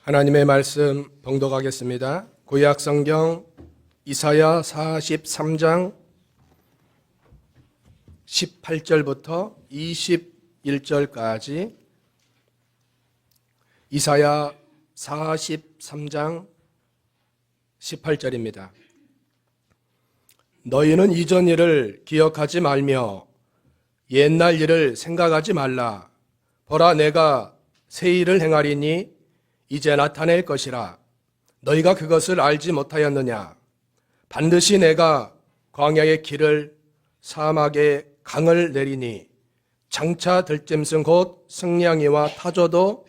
하나님의 말씀 봉독하겠습니다. 구약 성경 이사야 43장 18절부터 21절까지 이사야 43장 18절입니다. 너희는 이전 일을 기억하지 말며 옛날 일을 생각하지 말라. 보라, 내가 새 일을 행하리니 이제 나타낼 것이라. 너희가 그것을 알지 못하였느냐? 반드시 내가 광야의 길을 사막에 강을 내리니 장차 들짐승 곧 승냥이와 타조도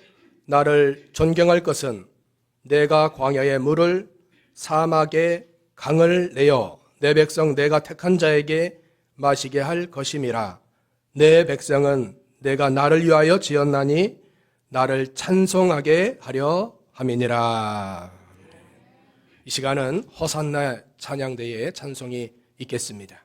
나를 존경할 것은 내가 광야의 물을 사막에 강을 내어 내 백성 내가 택한 자에게 마시게 할 것임이라. 내 백성은 내가 나를 위하여 지었나니 나를 찬송하게 하려 함이니라. 이 시간은 호산나 찬양대의 찬송이 있겠습니다.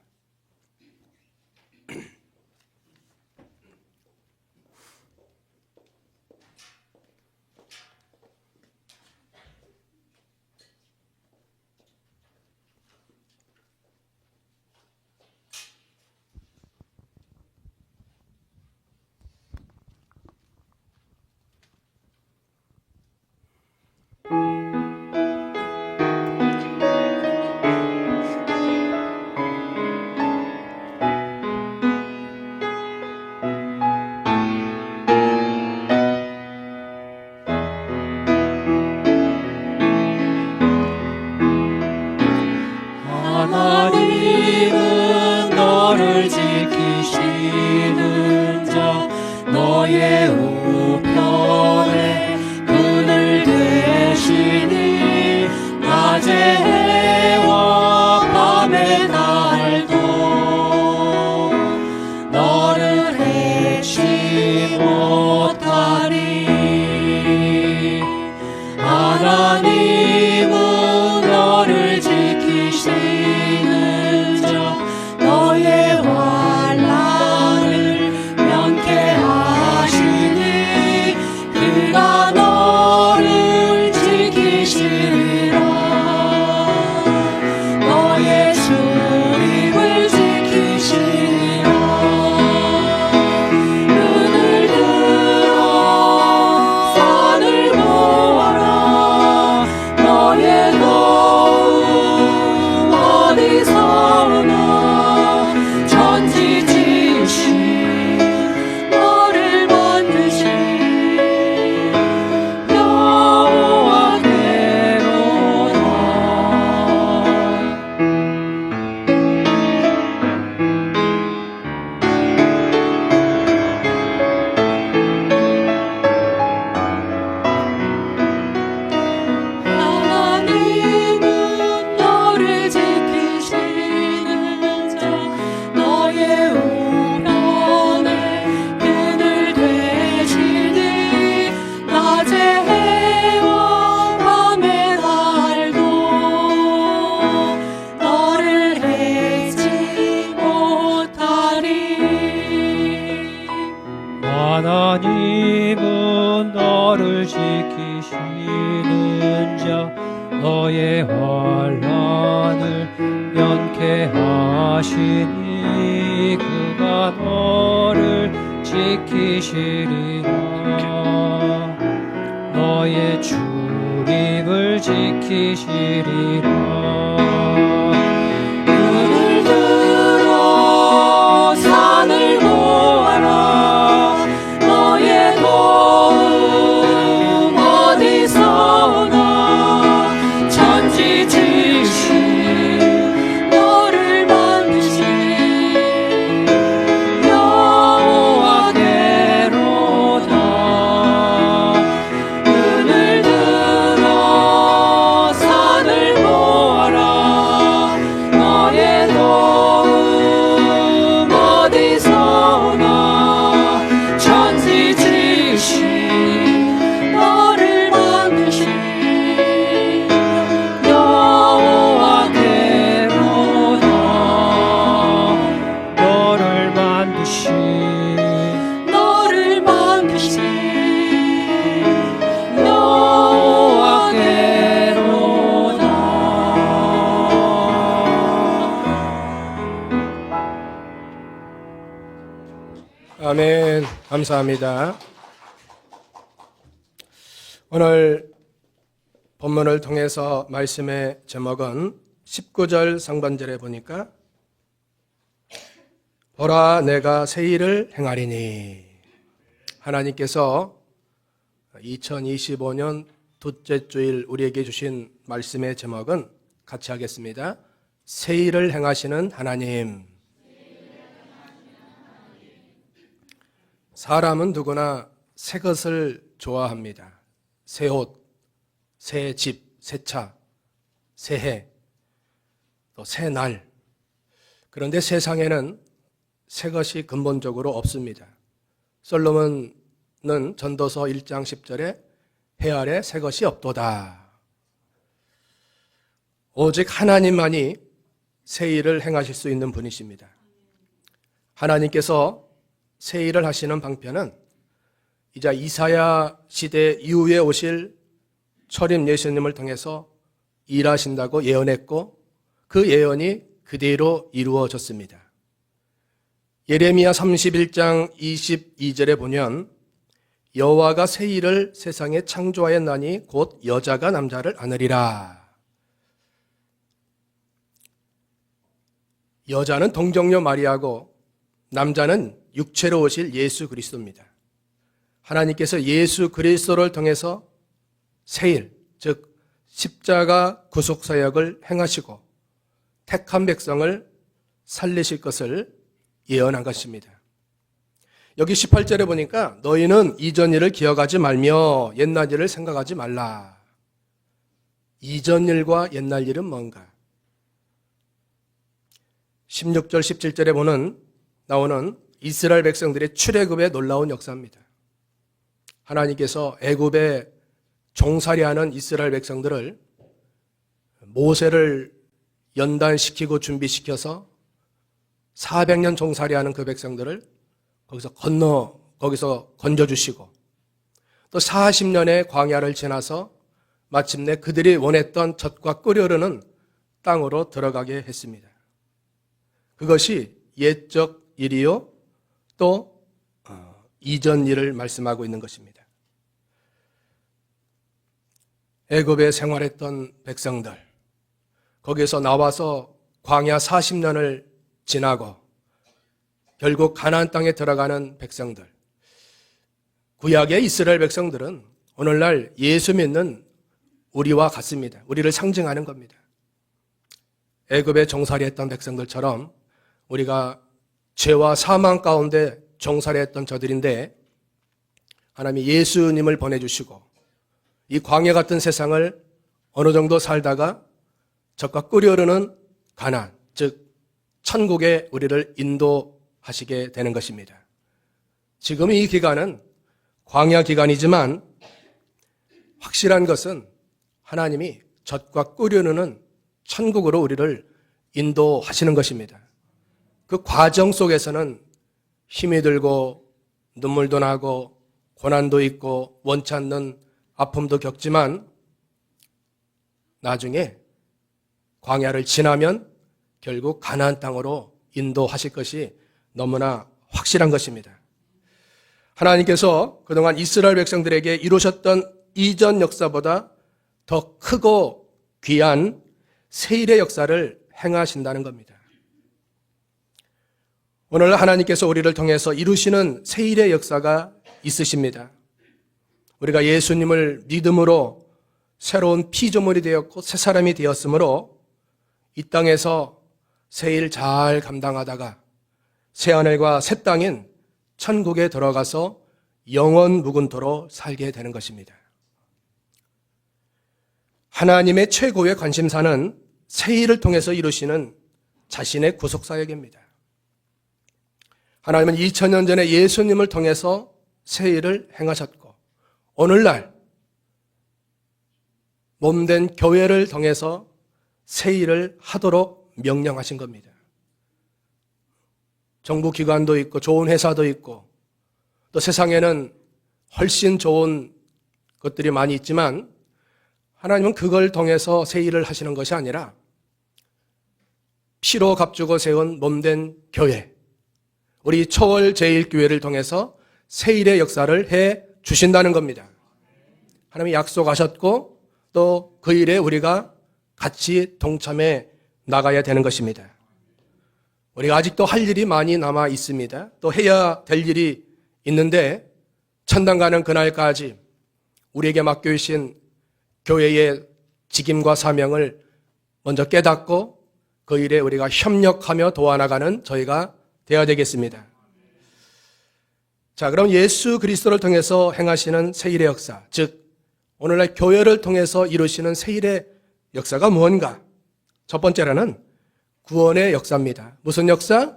하나님은 너를 지키시는 자, 너의 우편에 그늘 되시니 낮의 해와 밤의 날도 너를 해치 못하리. 하나님은 너를 지키시는 자, 너의 환난을 면케하시니 그가 너를 지키시리라. 너의 출입을 지키시리라. 눈을 들어 산을 보아라. 너의 도움 어디서 오나. 전지지으신 너를 만드신 여호와께로다. 하나님은 너를 지키시는 자, 너의 우편에 그늘 되시니 낮의 해와 밤의 날도 너를 해치 못하리. 하나님은 너를 지키시는 자, 너의 환난을 면케하시니 그가 너를 지키시리라. 너의 출입을 지키시리라. 눈을 들어 산을 보아라. 너의 도움 어디서 오나. 전지지으신 너를 만드신 여호와께로다. 눈을 들어 산을 보아라. 감사합니다. 오늘 본문을 통해서 말씀의 제목은 19절 상반절에 보니까 보라 내가 새 일을 행하리니, 하나님께서 2025년 둘째 주일 우리에게 주신 말씀의 제목은 같이 하겠습니다. 새 일을 행하시는 하나님. 사람은 누구나 새 것을 좋아합니다. 새 옷, 새 집, 새 차, 새 해, 또 새 날. 그런데 세상에는 새 것이 근본적으로 없습니다. 솔로몬은 전도서 1장 10절에 해 아래 새 것이 없도다. 오직 하나님만이 새 일을 행하실 수 있는 분이십니다. 하나님께서 새 일을 하시는 방편은 이제 이사야 시대 이후에 오실 초림 예수님을 통해서 일하신다고 예언했고 그 예언이 그대로 이루어졌습니다. 예레미야 31장 22절에 보면 여호와가 새 일을 세상에 창조하였나니 곧 여자가 남자를 안으리라. 여자는 동정녀 마리아고 남자는 육체로 오실 예수 그리스도입니다. 하나님께서 예수 그리스도를 통해서 새 일, 즉 십자가 구속 사역을 행하시고 택한 백성을 살리실 것을 예언한 것입니다. 여기 18절에 보니까 너희는 이전 일을 기억하지 말며 옛날 일을 생각하지 말라. 이전 일과 옛날 일은 뭔가? 16절 17절에 나오는 이스라엘 백성들의 출애굽의 놀라운 역사입니다. 하나님께서 애굽에 종살이하는 이스라엘 백성들을 모세를 연단시키고 준비시켜서 400년 종살이하는 그 백성들을 거기서 건져주시고 또 40년의 광야를 지나서 마침내 그들이 원했던 젖과 꿀이 흐르는 땅으로 들어가게 했습니다. 그것이 옛적 일이요 또 이전 일을 말씀하고 있는 것입니다. 애굽에 생활했던 백성들, 거기에서 나와서 광야 40년을 지나고 결국 가나안 땅에 들어가는 백성들, 구약의 이스라엘 백성들은 오늘날 예수 믿는 우리와 같습니다. 우리를 상징하는 겁니다. 애굽에 종살이했던 백성들처럼 우리가 죄와 사망 가운데 종살이했던 저들인데 하나님이 예수님을 보내주시고 이 광야 같은 세상을 어느 정도 살다가 젖과 꿀이 흐르는 가나안, 즉 천국에 우리를 인도하시게 되는 것입니다. 지금 이 기간은 광야 기간이지만 확실한 것은 하나님이 젖과 꿀이 흐르는 천국으로 우리를 인도하시는 것입니다. 그 과정 속에서는 힘이 들고 눈물도 나고 고난도 있고 원치 않는 아픔도 겪지만 나중에 광야를 지나면 결국 가나안 땅으로 인도하실 것이 너무나 확실한 것입니다. 하나님께서 그동안 이스라엘 백성들에게 이루셨던 이전 역사보다 더 크고 귀한 새 일의 역사를 행하신다는 겁니다. 오늘 하나님께서 우리를 통해서 이루시는 새 일의 역사가 있으십니다. 우리가 예수님을 믿음으로 새로운 피조물이 되었고 새 사람이 되었으므로 이 땅에서 새 일 잘 감당하다가 새 하늘과 새 땅인 천국에 들어가서 영원 무궁토로 살게 되는 것입니다. 하나님의 최고의 관심사는 새 일을 통해서 이루시는 자신의 구속사역입니다. 하나님은 2000년 전에 예수님을 통해서 새 일을 행하셨고 오늘날 몸된 교회를 통해서 새 일을 하도록 명령하신 겁니다. 정부기관도 있고 좋은 회사도 있고 또 세상에는 훨씬 좋은 것들이 많이 있지만 하나님은 그걸 통해서 새 일을 하시는 것이 아니라 피로 값주고 세운 몸된 교회, 우리 초월 제1교회를 통해서 세일의 역사를 해 주신다는 겁니다. 하나님이 약속하셨고 또 그 일에 우리가 같이 동참해 나가야 되는 것입니다. 우리가 아직도 할 일이 많이 남아 있습니다. 또 해야 될 일이 있는데 천당 가는 그날까지 우리에게 맡겨주신 교회의 직임과 사명을 먼저 깨닫고 그 일에 우리가 협력하며 도와나가는 저희가 되어야 되겠습니다. 자, 그럼 예수 그리스도를 통해서 행하시는 세일의 역사, 즉 오늘날 교회를 통해서 이루시는 세일의 역사가 무언가? 첫 번째로는 구원의 역사입니다. 무슨 역사?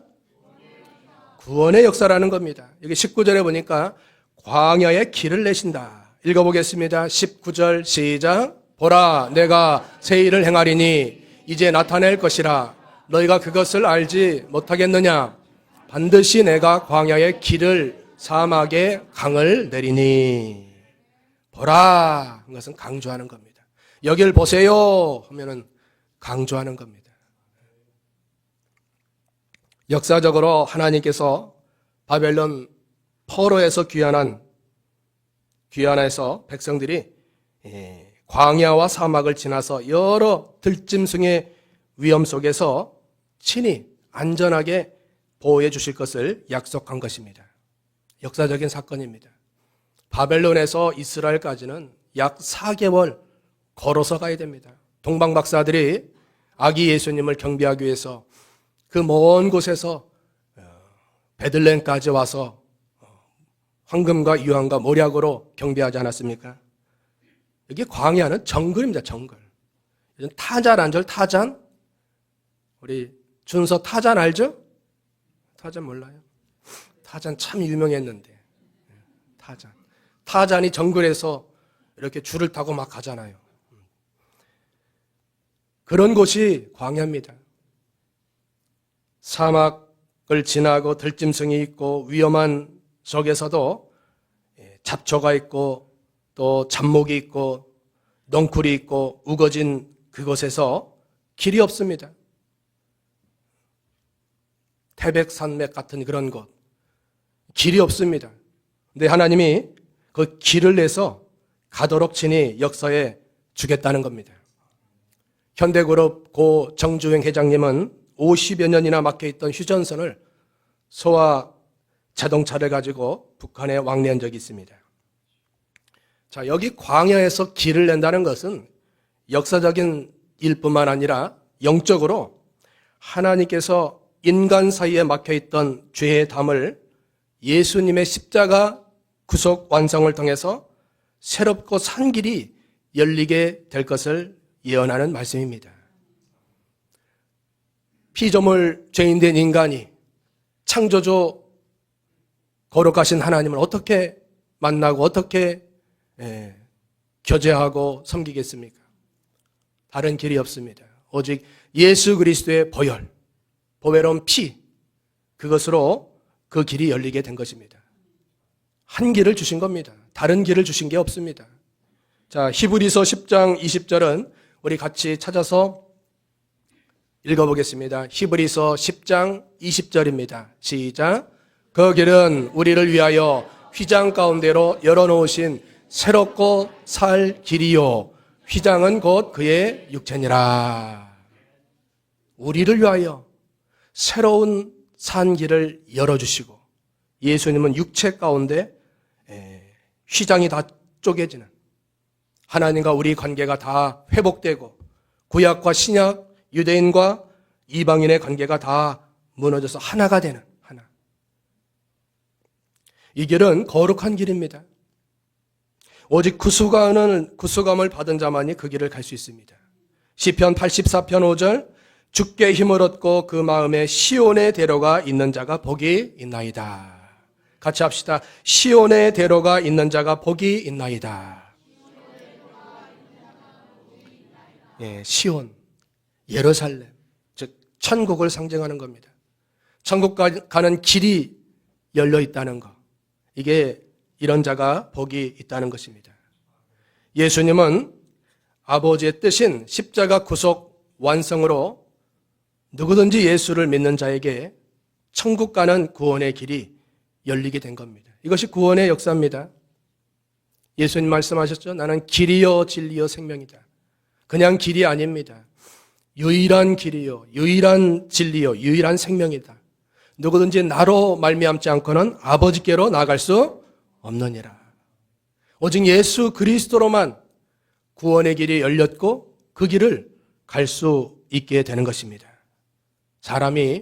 구원의 역사라는 겁니다. 여기 19절에 보니까 광야에 길을 내신다. 읽어보겠습니다. 19절 시작. 보라, 내가 새 일을 행하리니 이제 나타낼 것이라. 너희가 그것을 알지 못하겠느냐? 반드시 내가 광야에 길을 사막에 강을 내리니. 보라, 그것은 강조하는 겁니다. 여길 보세요 하면은 강조하는 겁니다. 역사적으로 하나님께서 바벨론 포로에서 귀환해서 백성들이 광야와 사막을 지나서 여러 들짐승의 위험 속에서 친히 안전하게 보호해 주실 것을 약속한 것입니다. 역사적인 사건입니다. 바벨론에서 이스라엘까지는 약 4개월 걸어서 가야 됩니다. 동방 박사들이 아기 예수님을 경배하기 위해서 그 먼 곳에서 베들레헴까지 와서 황금과 유황과 모략으로 경배하지 않았습니까? 여기 광야는 정글입니다. 정글. 타잔 안절 타잔? 우리 준서 타잔 알죠? 타잔 몰라요? 타잔 참 유명했는데. 타잔이 정글에서 이렇게 줄을 타고 막 가잖아요. 그런 곳이 광야입니다. 사막을 지나고 들짐승이 있고 위험한 속에서도 잡초가 있고 또 잡목이 있고 넝쿨이 있고 우거진 그곳에서 길이 없습니다. 태백산맥 같은 그런 곳 길이 없습니다. 근데 하나님이 그 길을 내서 가도록 친히 역사해 주겠다는 겁니다. 현대그룹 고 정주행 회장님은 50여 년이나 막혀있던 휴전선을 소와 자동차를 가지고 북한에 왕래한 적이 있습니다. 자, 여기 광야에서 길을 낸다는 것은 역사적인 일뿐만 아니라 영적으로 하나님께서 인간 사이에 막혀있던 죄의 담을 예수님의 십자가 구속 완성을 통해서 새롭고 산 길이 열리게 될 것을 예언하는 말씀입니다. 피조물 죄인된 인간이 창조주 거룩하신 하나님을 어떻게 만나고 어떻게 교제하고 섬기겠습니까? 다른 길이 없습니다. 오직 예수 그리스도의 보혈, 보배로운 피, 그것으로 그 길이 열리게 된 것입니다. 한 길을 주신 겁니다. 다른 길을 주신 게 없습니다. 자, 히브리서 10장 20절은 우리 같이 찾아서 읽어보겠습니다. 히브리서 10장 20절입니다. 시작. 그 길은 우리를 위하여 휘장 가운데로 열어놓으신 새롭고 살 길이요 휘장은 곧 그의 육체니라. 우리를 위하여 새로운 산 길을 열어주시고 예수님은 육체 가운데 휘장이 다 쪼개지는 하나님과 우리 관계가 다 회복되고 구약과 신약 유대인과 이방인의 관계가 다 무너져서 하나가 되는 하나. 이 길은 거룩한 길입니다. 오직 구수감을 받은 자만이 그 길을 갈 수 있습니다. 시편 84편 5절 주께 힘을 얻고 그 마음에 시온의 대로가 있는 자가 복이 있나이다. 같이 합시다. 시온의 대로가 있는 자가 복이 있나이다. 예, 시온, 예루살렘, 즉 천국을 상징하는 겁니다. 천국 가는 길이 열려 있다는 것. 이게 이런 자가 복이 있다는 것입니다. 예수님은 아버지의 뜻인 십자가 구속 완성으로 누구든지 예수를 믿는 자에게 천국 가는 구원의 길이 열리게 된 겁니다. 이것이 구원의 역사입니다. 예수님 말씀하셨죠? 나는 길이요 진리요 생명이다. 그냥 길이 아닙니다. 유일한 길이요, 유일한 진리요, 유일한 생명이다. 누구든지 나로 말미암지 않고는 아버지께로 나아갈 수 없느니라. 오직 예수 그리스도로만 구원의 길이 열렸고 그 길을 갈 수 있게 되는 것입니다. 사람이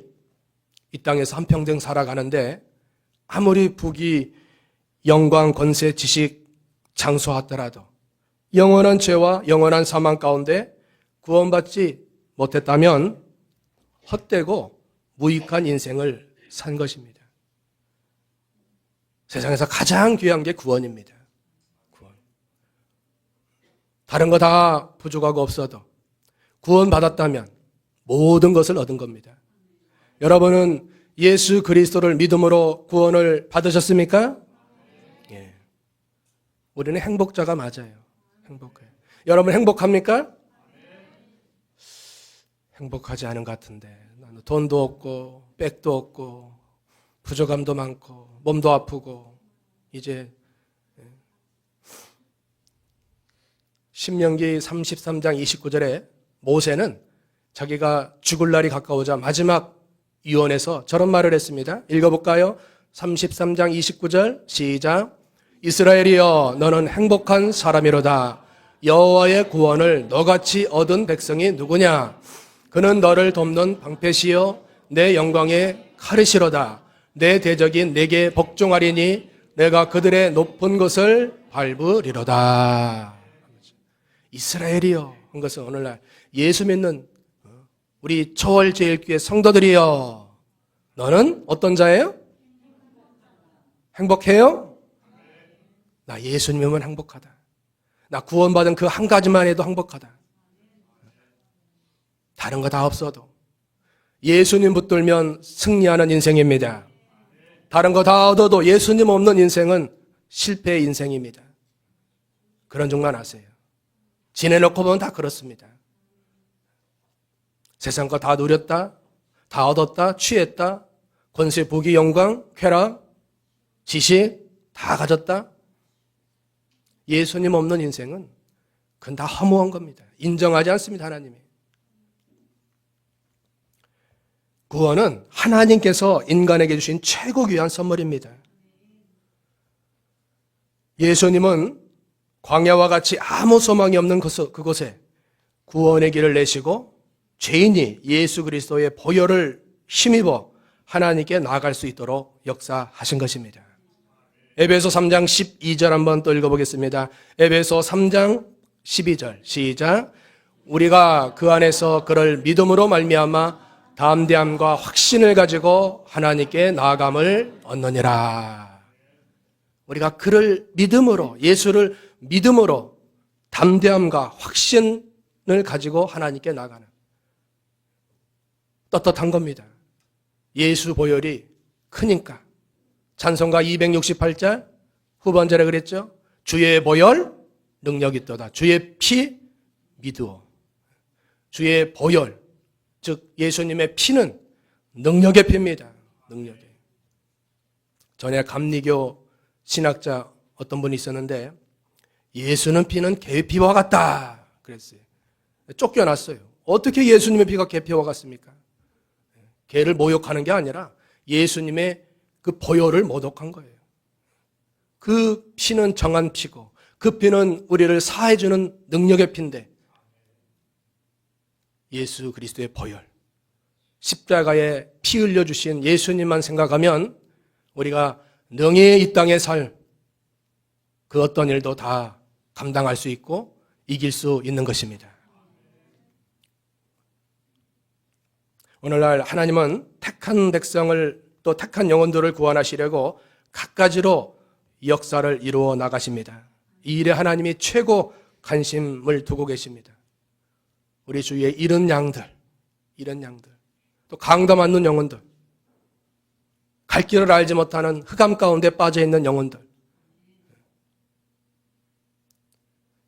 이 땅에서 한평생 살아가는데 아무리 부귀, 영광, 권세, 지식 장수하더라도 영원한 죄와 영원한 사망 가운데 구원받지 못했다면 헛되고 무익한 인생을 산 것입니다. 세상에서 가장 귀한 게 구원입니다. 구원. 다른 거 다 부족하고 없어도 구원받았다면 모든 것을 얻은 겁니다. 여러분은 예수 그리스도를 믿음으로 구원을 받으셨습니까? 예. 우리는 행복자가 맞아요. 행복해요. 여러분 행복합니까? 행복하지 않은 것 같은데 나는 돈도 없고 백도 없고 부족함도 많고 몸도 아프고 이제 신명기 33장 29절에 모세는 자기가 죽을 날이 가까우자 마지막 유언에서 저런 말을 했습니다. 읽어볼까요? 33장 29절 시작. 이스라엘이여 너는 행복한 사람이로다. 여호와의 구원을 너같이 얻은 백성이 누구냐? 그는 너를 돕는 방패시요 내 영광의 칼이시로다. 내 대적인 내게 복종하리니 내가 그들의 높은 곳을 밟으리로다. 이스라엘이여 한 것은 오늘날 예수 믿는 우리 초월제일교회 성도들이여 너는 어떤 자예요? 행복해요? 나 예수님이면 행복하다. 나 구원받은 그 한 가지만 해도 행복하다. 다른 거 다 없어도 예수님 붙들면 승리하는 인생입니다. 다른 거 다 얻어도 예수님 없는 인생은 실패의 인생입니다. 그런 줄만 아세요. 지내놓고 보면 다 그렇습니다. 세상 거 다 누렸다, 다 얻었다, 취했다, 권세, 부귀, 영광, 쾌락, 지식 다 가졌다. 예수님 없는 인생은 그건 다 허무한 겁니다. 인정하지 않습니다, 하나님이. 구원은 하나님께서 인간에게 주신 최고 귀한 선물입니다. 예수님은 광야와 같이 아무 소망이 없는 그곳에 구원의 길을 내시고 죄인이 예수 그리스도의 보혈을 힘입어 하나님께 나아갈 수 있도록 역사하신 것입니다. 에베소 3장 12절 한번 또 읽어보겠습니다. 에베소 3장 12절 시작. 우리가 그 안에서 그를 믿음으로 말미암아 담대함과 확신을 가지고 하나님께 나아감을 얻느니라. 우리가 그를 믿음으로, 예수를 믿음으로 담대함과 확신을 가지고 하나님께 나아가는 떳떳한 겁니다. 예수 보혈이 크니까. 찬송가 268절 후반절에 그랬죠. 주의 보혈 능력이 있도다. 주의 피 믿으오. 주의 보혈, 즉 예수님의 피는 능력의 피입니다. 능력의. 전에 감리교 신학자 어떤 분이 있었는데 예수는 피는 개피와 같다 그랬어요. 쫓겨났어요. 어떻게 예수님의 피가 개피와 같습니까? 개를 모욕하는 게 아니라 예수님의 그 보혈을 모독한 거예요. 그 피는 정한 피고 그 피는 우리를 사해주는 능력의 피인데 예수 그리스도의 보혈, 십자가에 피 흘려주신 예수님만 생각하면 우리가 능히 이 땅에 살 그 어떤 일도 다 감당할 수 있고 이길 수 있는 것입니다. 오늘날 하나님은 택한 백성을 또 택한 영혼들을 구원하시려고 각가지로 역사를 이루어 나가십니다. 이 일에 하나님이 최고 관심을 두고 계십니다. 우리 주위에 이런 양들, 또 강도 맞는 영혼들, 갈 길을 알지 못하는 흑암 가운데 빠져있는 영혼들,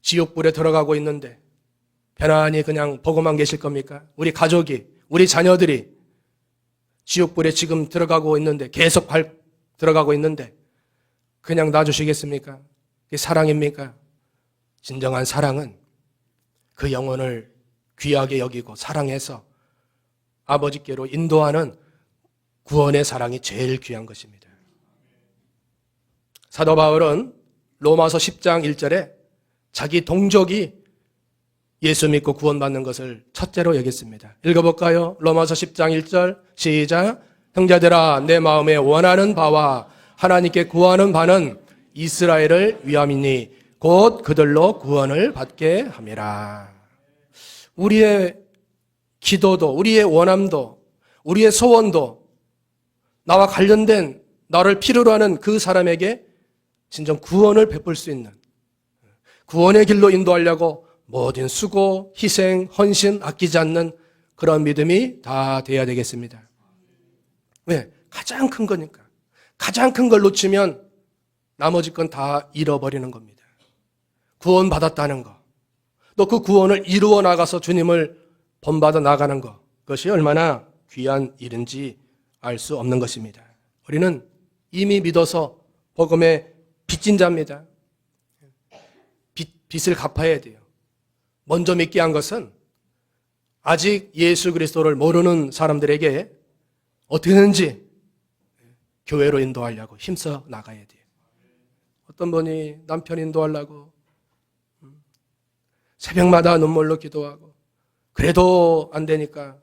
지옥불에 들어가고 있는데 편안히 그냥 보고만 계실 겁니까? 우리 가족이, 우리 자녀들이 지옥불에 지금 들어가고 있는데 들어가고 있는데 그냥 놔주시겠습니까? 그게 사랑입니까? 진정한 사랑은 그 영혼을 귀하게 여기고 사랑해서 아버지께로 인도하는 구원의 사랑이 제일 귀한 것입니다. 사도 바울은 로마서 10장 1절에 자기 동족이 예수 믿고 구원받는 것을 첫째로 여겼습니다. 읽어볼까요? 로마서 10장 1절 시작. 형제들아 내 마음에 원하는 바와 하나님께 구하는 바는 이스라엘을 위함이니 곧 그들로 구원을 받게 함이라. 우리의 기도도 우리의 원함도 우리의 소원도 나와 관련된 나를 필요로 하는 그 사람에게 진정 구원을 베풀 수 있는 구원의 길로 인도하려고 모든 수고, 희생, 헌신 아끼지 않는 그런 믿음이 다 돼야 되겠습니다. 왜? 가장 큰 거니까. 가장 큰 걸 놓치면 나머지 건 다 잃어버리는 겁니다. 구원 받았다는 거. 또 그 구원을 이루어 나가서 주님을 본받아 나가는 것. 그것이 얼마나 귀한 일인지 알 수 없는 것입니다. 우리는 이미 믿어서 복음의 빚진 자입니다. 빚을 갚아야 돼요. 먼저 믿게 한 것은 아직 예수 그리스도를 모르는 사람들에게 어떻게든지 교회로 인도하려고 힘써 나가야 돼요. 어떤 분이 남편 인도하려고 새벽마다 눈물로 기도하고 그래도 안 되니까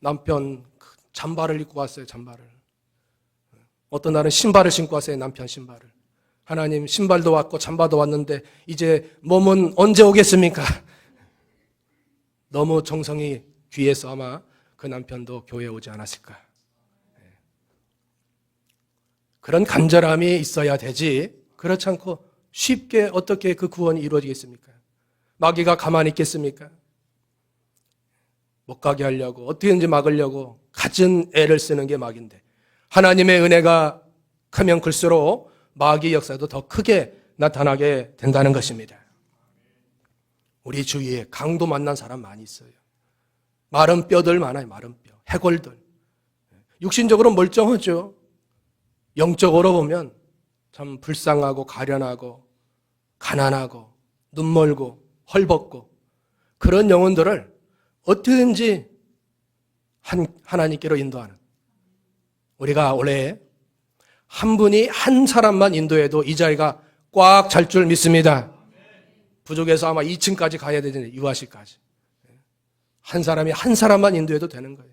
남편 잠바를 입고 왔어요. 잠바를. 어떤 날은 신발을 신고 왔어요. 남편 신발을. 하나님 신발도 왔고 잠바도 왔는데 이제 몸은 언제 오겠습니까? 너무 정성이 귀해서 아마 그 남편도 교회에 오지 않았을까. 그런 간절함이 있어야 되지 그렇지 않고 쉽게 어떻게 그 구원이 이루어지겠습니까? 마귀가 가만히 있겠습니까? 못 가게 하려고 어떻게든지 막으려고 갖은 애를 쓰는 게 마귀인데 하나님의 은혜가 크면 클수록 마귀 역사도 더 크게 나타나게 된다는 것입니다. 우리 주위에 강도 만난 사람 많이 있어요. 마른 뼈들 많아요. 마른 뼈, 해골들. 육신적으로 멀쩡하죠. 영적으로 보면 참 불쌍하고 가련하고 가난하고 눈멀고 헐벗고 그런 영혼들을 어떻게든지 하나님께로 인도하는 우리가 원래 한 분이 한 사람만 인도해도 이 자리가 꽉 찰 줄 믿습니다. 부족해서 아마 2층까지 가야 되는데 유아실까지. 한 사람이 한 사람만 인도해도 되는 거예요.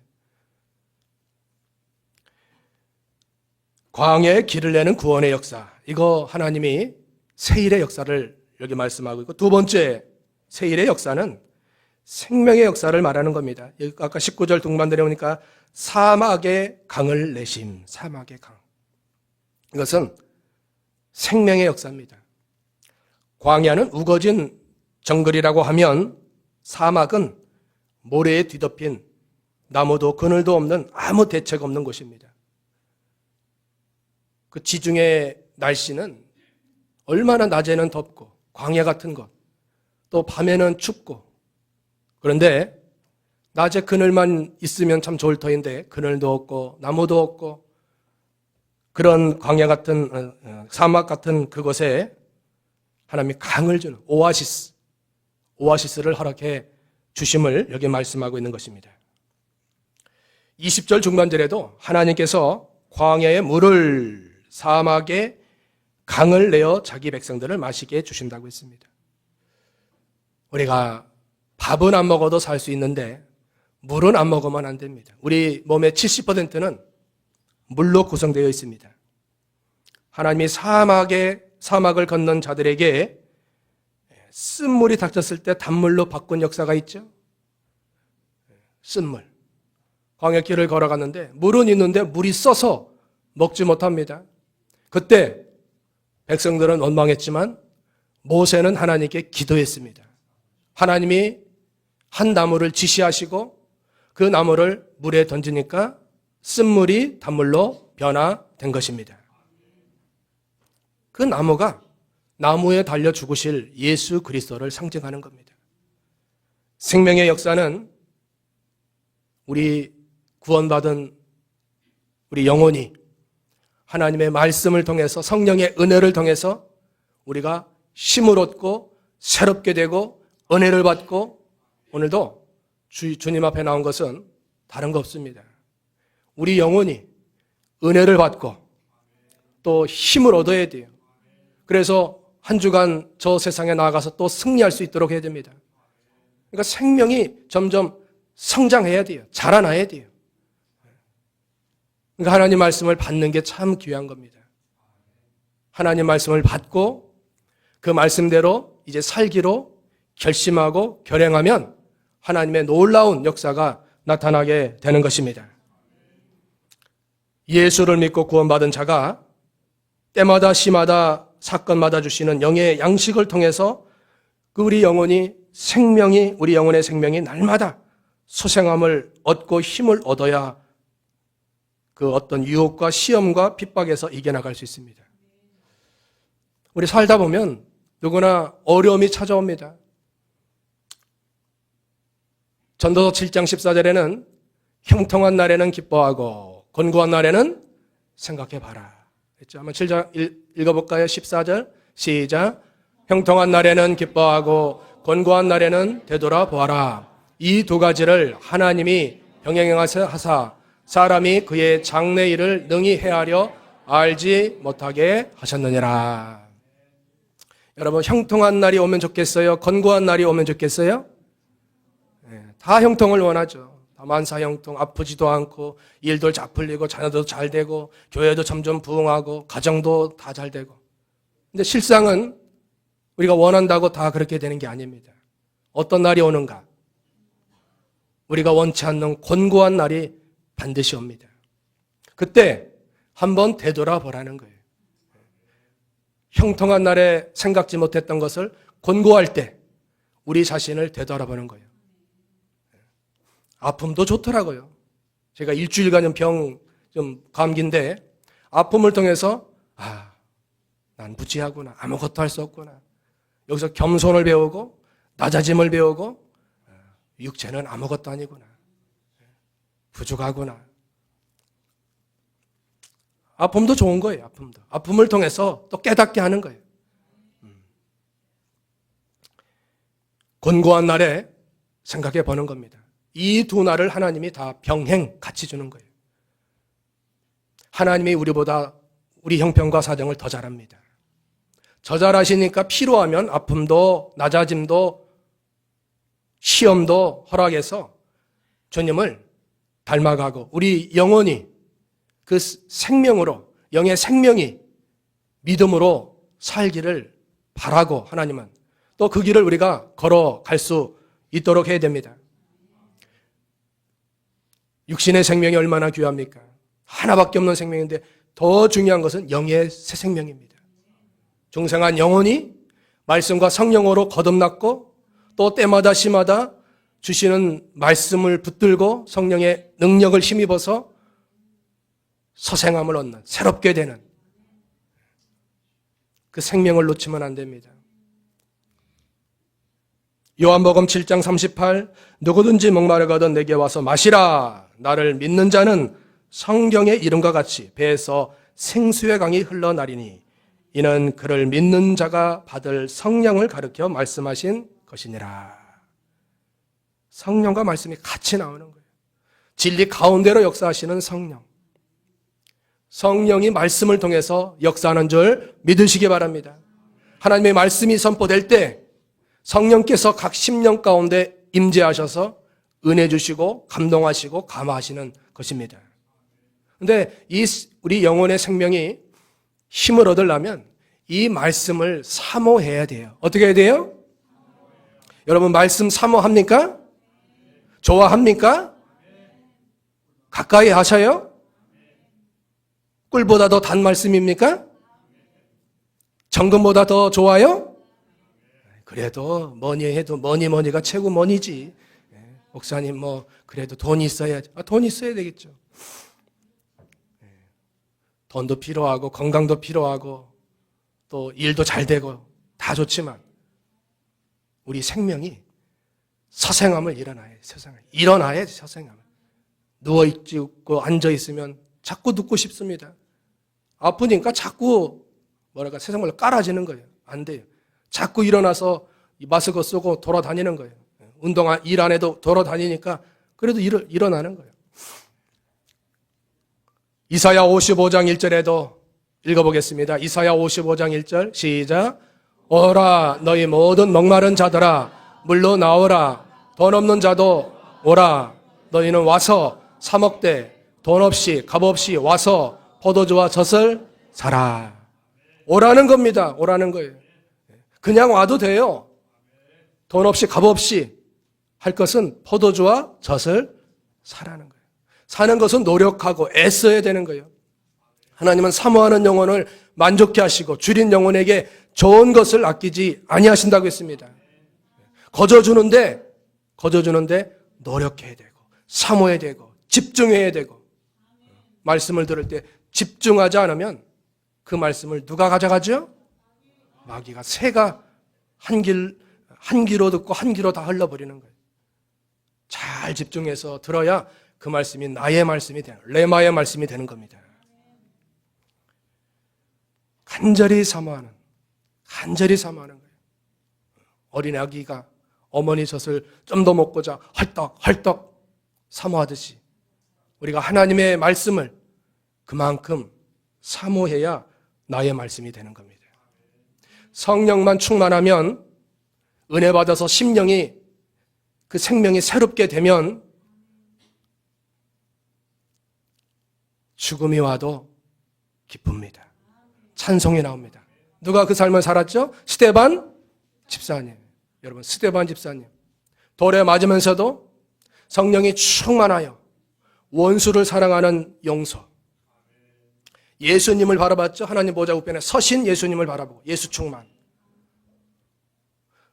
광야에 길을 내는 구원의 역사. 이거 하나님이 세일의 역사를 여기 말씀하고 있고 두 번째 세일의 역사는 생명의 역사를 말하는 겁니다. 아까 19절 동반들에 오니까 사막의 강을 내심. 사막의 강. 이것은 생명의 역사입니다. 광야는 우거진 정글이라고 하면 사막은 모래에 뒤덮인 나무도 그늘도 없는 아무 대책 없는 곳입니다. 그 지중해 날씨는 얼마나 낮에는 덥고 광야 같은 것, 또 밤에는 춥고 그런데 낮에 그늘만 있으면 참 좋을 터인데 그늘도 없고 나무도 없고 그런 광야 같은 사막 같은 그곳에 하나님이 강을 주는 오아시스를 허락해 주심을 여기 말씀하고 있는 것입니다. 20절 중반절에도 하나님께서 광야의 물을 사막에 강을 내어 자기 백성들을 마시게 해주신다고 했습니다. 우리가 밥은 안 먹어도 살 수 있는데 물은 안 먹으면 안 됩니다. 우리 몸의 70%는 물로 구성되어 있습니다. 하나님이 사막을 걷는 자들에게 쓴물이 닥쳤을 때 단물로 바꾼 역사가 있죠. 쓴물. 광야길을 걸어갔는데 물은 있는데 물이 써서 먹지 못합니다. 그때 백성들은 원망했지만 모세는 하나님께 기도했습니다. 하나님이 한 나무를 지시하시고 그 나무를 물에 던지니까 쓴물이 단물로 변화된 것입니다. 그 나무가 나무에 달려 죽으실 예수 그리스도를 상징하는 겁니다. 생명의 역사는 우리 구원받은 우리 영혼이 하나님의 말씀을 통해서 성령의 은혜를 통해서 우리가 힘을 얻고 새롭게 되고 은혜를 받고 오늘도 주님 앞에 나온 것은 다른 거 없습니다. 우리 영혼이 은혜를 받고 또 힘을 얻어야 돼요. 그래서 한 주간 저 세상에 나아가서 또 승리할 수 있도록 해야 됩니다. 그러니까 생명이 점점 성장해야 돼요. 자라나야 돼요. 그러니까 하나님 말씀을 받는 게 참 귀한 겁니다. 하나님 말씀을 받고 그 말씀대로 이제 살기로 결심하고 결행하면 하나님의 놀라운 역사가 나타나게 되는 것입니다. 예수를 믿고 구원받은 자가 때마다 시마다 사건마다 주시는 영의 양식을 통해서 그 우리 영혼이 우리 영혼의 생명이 날마다 소생함을 얻고 힘을 얻어야 그 어떤 유혹과 시험과 핍박에서 이겨나갈 수 있습니다. 우리 살다 보면 누구나 어려움이 찾아옵니다. 전도서 7장 14절에는 형통한 날에는 기뻐하고 곤고한 날에는 생각해봐라 했죠. 한번 7장 읽어볼까요? 14절 시작. 형통한 날에는 기뻐하고 곤고한 날에는 되돌아보아라. 이 두 가지를 하나님이 병행하사 사람이 그의 장래 일을 능히 헤아려 알지 못하게 하셨느니라. 여러분, 형통한 날이 오면 좋겠어요? 곤고한 날이 오면 좋겠어요? 다 형통을 원하죠. 다 만사형통, 아프지도 않고 일도 잘 풀리고 자녀도 잘 되고 교회도 점점 부흥하고 가정도 다 잘 되고. 근데 실상은 우리가 원한다고 다 그렇게 되는 게 아닙니다. 어떤 날이 오는가? 우리가 원치 않는 곤고한 날이 반드시 옵니다. 그때 한번 되돌아보라는 거예요. 형통한 날에 생각지 못했던 것을 곤고할 때 우리 자신을 되돌아보는 거예요. 아픔도 좋더라고요. 제가 일주일간 좀 감기인데 아픔을 통해서 난 무지하구나. 아무것도 할 수 없구나. 여기서 겸손을 배우고 낮아짐을 배우고 육체는 아무것도 아니구나. 부족하구나. 아픔도 좋은 거예요. 아픔도. 아픔을 통해서 또 깨닫게 하는 거예요. 곤고한 날에 생각해 보는 겁니다. 이 두 날을 하나님이 다 병행 같이 주는 거예요. 하나님이 우리보다 우리 형편과 사정을 더 잘합니다. 저 잘하시니까 필요하면 아픔도 낮아짐도 시험도 허락해서 주님을 닮아가고 우리 영혼이 그 생명으로 영의 생명이 믿음으로 살기를 바라고 하나님은 또 그 길을 우리가 걸어갈 수 있도록 해야 됩니다. 육신의 생명이 얼마나 귀합니까? 하나밖에 없는 생명인데 더 중요한 것은 영의 새 생명입니다. 중생한 영혼이 말씀과 성령으로 거듭났고 또 때마다 시마다 주시는 말씀을 붙들고 성령의 능력을 힘입어서 서생함을 얻는 새롭게 되는 그 생명을 놓치면 안 됩니다. 요한복음 7장 38 누구든지 목마르거든 내게 와서 마시라. 나를 믿는 자는 성경의 이름과 같이 배에서 생수의 강이 흘러나리니 이는 그를 믿는 자가 받을 성령을 가르쳐 말씀하신 것이니라. 성령과 말씀이 같이 나오는 거예요. 진리 가운데로 역사하시는 성령. 성령이 말씀을 통해서 역사하는 줄 믿으시기 바랍니다. 하나님의 말씀이 선포될 때 성령께서 각 심령 가운데 임재하셔서 은혜 주시고 감동하시고 감화하시는 것입니다. 그런데 우리 영혼의 생명이 힘을 얻으려면 이 말씀을 사모해야 돼요. 어떻게 해야 돼요? 여러분 말씀 사모합니까? 좋아합니까? 가까이 하셔요? 꿀보다 더 단 말씀입니까? 정금보다 더 좋아요? 그래도 뭐니 해도 뭐니가 최고 뭐니지. 목사님 그래도 돈이 있어야지. 돈 있어야 되겠죠. 돈도 필요하고 건강도 필요하고 또 일도 잘 되고 다 좋지만 우리 생명이 서생함을 일어나야지 서생함을. 누워있고 앉아있으면 자꾸 눕고 싶습니다. 아프니까 자꾸 세상 말로 깔아지는 거예요. 안 돼요. 자꾸 일어나서 마스크 쓰고 돌아다니는 거예요. 일 안 해도 돌아다니니까 그래도 일어나는 거예요. 이사야 55장 1절에도 읽어보겠습니다. 이사야 55장 1절 시작. 오라 너희 모든 목마른 자들아 물로 나오라. 돈 없는 자도 오라. 너희는 와서 사 먹되 돈 없이 값 없이 와서 포도주와 젖을 사라. 오라는 겁니다. 오라는 거예요. 그냥 와도 돼요. 돈 없이 값 없이 할 것은 포도주와 젖을 사라는 거예요. 사는 것은 노력하고 애써야 되는 거예요. 하나님은 사모하는 영혼을 만족케 하시고 줄인 영혼에게 좋은 것을 아끼지 아니하신다고 했습니다. 거저주는데 노력해야 되고 사모해야 되고 집중해야 되고 말씀을 들을 때 집중하지 않으면 그 말씀을 누가 가져가죠? 마귀가 새가 한 귀로 듣고 한 귀로 다 흘러버리는 거예요. 잘 집중해서 들어야 그 말씀이 나의 말씀이 되는 레마의 말씀이 되는 겁니다. 간절히 사모하는 거예요. 어린 아기가 어머니 젖을 좀 더 먹고자 헐떡 사모하듯이 우리가 하나님의 말씀을 그만큼 사모해야 나의 말씀이 되는 겁니다. 성령만 충만하면 은혜 받아서 심령이 그 생명이 새롭게 되면 죽음이 와도 기쁩니다. 찬송이 나옵니다. 누가 그 삶을 살았죠? 스데반 집사님. 여러분, 스데반 집사님. 돌에 맞으면서도 성령이 충만하여 원수를 사랑하는 용서. 예수님을 바라봤죠? 하나님 보좌 우편에 서신 예수님을 바라보고 예수 충만.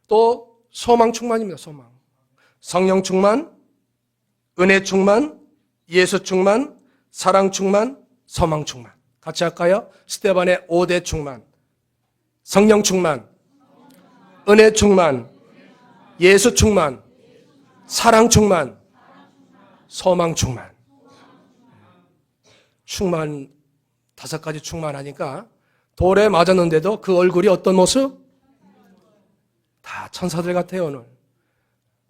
또 소망 충만입니다. 소망. 성령 충만, 은혜 충만, 예수 충만, 사랑 충만, 소망 충만. 같이 할까요? 스데반의 5대 충만. 성령 충만, 은혜 충만, 예수 충만, 사랑 충만, 소망 충만. 충만 5가지 충만하니까 돌에 맞았는데도 그 얼굴이 어떤 모습? 다 천사들 같아요. 오늘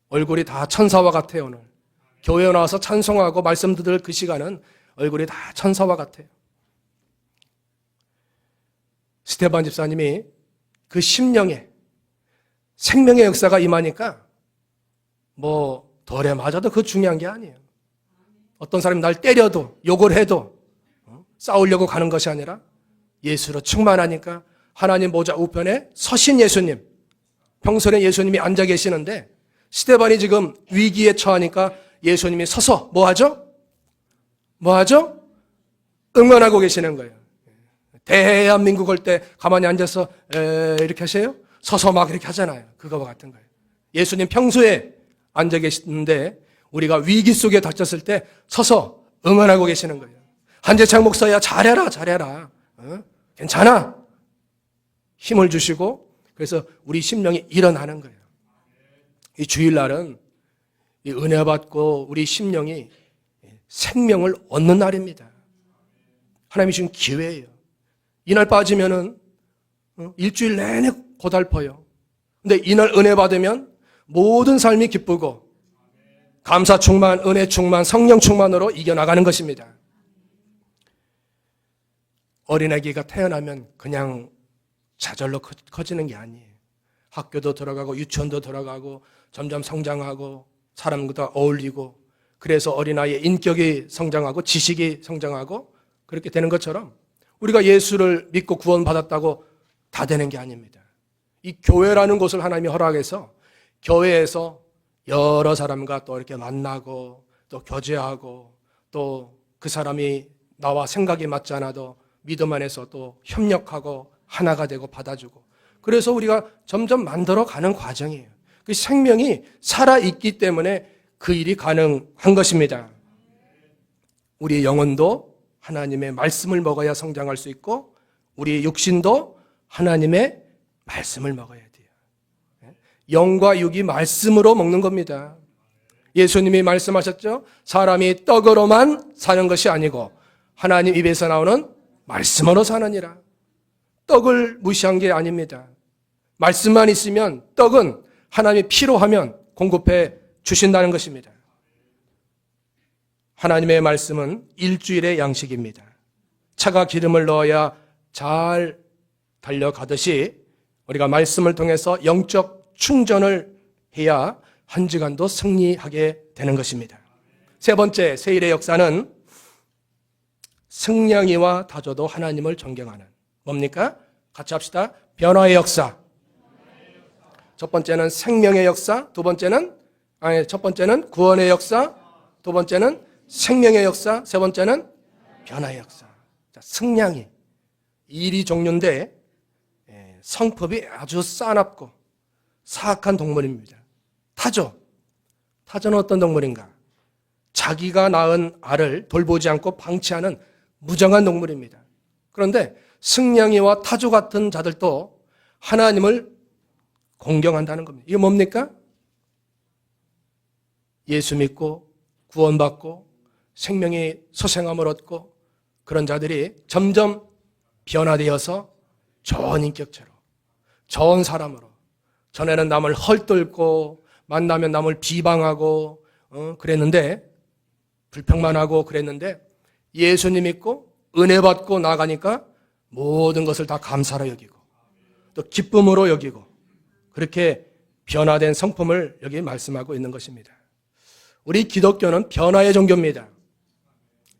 얼굴이 다 천사와 같아요. 오늘 교회에 나와서 찬송하고 말씀 들을 그 시간은 얼굴이 다 천사와 같아요. 스데반 집사님이 그 심령에 생명의 역사가 임하니까 뭐 돌에 맞아도 그거 중요한 게 아니에요. 어떤 사람이 날 때려도 욕을 해도 싸우려고 가는 것이 아니라 예수로 충만하니까 하나님 보좌 우편에 서신 예수님, 평소에 예수님이 앉아 계시는데 스데반이 지금 위기에 처하니까 예수님이 서서 뭐 하죠? 응원하고 계시는 거예요. 대한민국 올 때 가만히 앉아서 이렇게 하세요? 서서 막 이렇게 하잖아요. 그거와 같은 거예요. 예수님 평소에 앉아 계시는데 우리가 위기 속에 닥쳤을 때 서서 응원하고 계시는 거예요. 한재창 목사야 잘해라. 괜찮아. 힘을 주시고 그래서 우리 심령이 일어나는 거예요. 이 주일날은 이 은혜 받고 우리 심령이 생명을 얻는 날입니다. 하나님이 주신 기회예요. 이날 빠지면은 일주일 내내 고달퍼요. 근데 이날 은혜 받으면 모든 삶이 기쁘고 감사 충만, 은혜 충만, 성령 충만으로 이겨나가는 것입니다. 어린아기가 태어나면 그냥 자절로 커지는 게 아니에요. 학교도 들어가고 유치원도 들어가고 점점 성장하고 사람과 어울리고 그래서 어린아이의 인격이 성장하고 지식이 성장하고 그렇게 되는 것처럼 우리가 예수를 믿고 구원받았다고 다 되는 게 아닙니다. 이 교회라는 곳을 하나님이 허락해서 교회에서 여러 사람과 또 이렇게 만나고 또 교제하고 또 그 사람이 나와 생각이 맞지 않아도 믿음 안에서 또 협력하고 하나가 되고 받아주고 그래서 우리가 점점 만들어가는 과정이에요. 그 생명이 살아있기 때문에 그 일이 가능한 것입니다. 우리 영혼도 하나님의 말씀을 먹어야 성장할 수 있고 우리 육신도 하나님의 말씀을 먹어야 돼요. 영과 육이 말씀으로 먹는 겁니다. 예수님이 말씀하셨죠? 사람이 떡으로만 사는 것이 아니고 하나님 입에서 나오는 말씀으로 사느니라. 떡을 무시한 게 아닙니다. 말씀만 있으면 떡은 하나님이 필요하면 공급해 주신다는 것입니다. 하나님의 말씀은 일주일의 양식입니다. 차가 기름을 넣어야 잘 달려가듯이 우리가 말씀을 통해서 영적 충전을 해야 한 주간도 승리하게 되는 것입니다. 세 번째, 세일의 역사는 승냥이와 다저도 하나님을 존경하는, 뭡니까? 같이 합시다. 변화의 역사. 첫 번째는 생명의 역사, 첫 번째는 구원의 역사, 두 번째는 생명의 역사, 세 번째는 변화의 역사. 자, 승냥이. 일이 종류인데 성품이 아주 싸납고 사악한 동물입니다. 타조는 어떤 동물인가? 자기가 낳은 알을 돌보지 않고 방치하는 무정한 동물입니다. 그런데 승냥이와 타조 같은 자들도 하나님을 공경한다는 겁니다. 이게 뭡니까? 예수 믿고 구원받고 생명의 소생함을 얻고 그런 자들이 점점 변화되어서 좋은 인격체로, 좋은 사람으로, 전에는 남을 헐뜯고 만나면 남을 비방하고 그랬는데, 불평만 하고 그랬는데 예수님 믿고 은혜 받고 나가니까 모든 것을 다 감사로 여기고 또 기쁨으로 여기고 그렇게 변화된 성품을 여기 말씀하고 있는 것입니다. 우리 기독교는 변화의 종교입니다.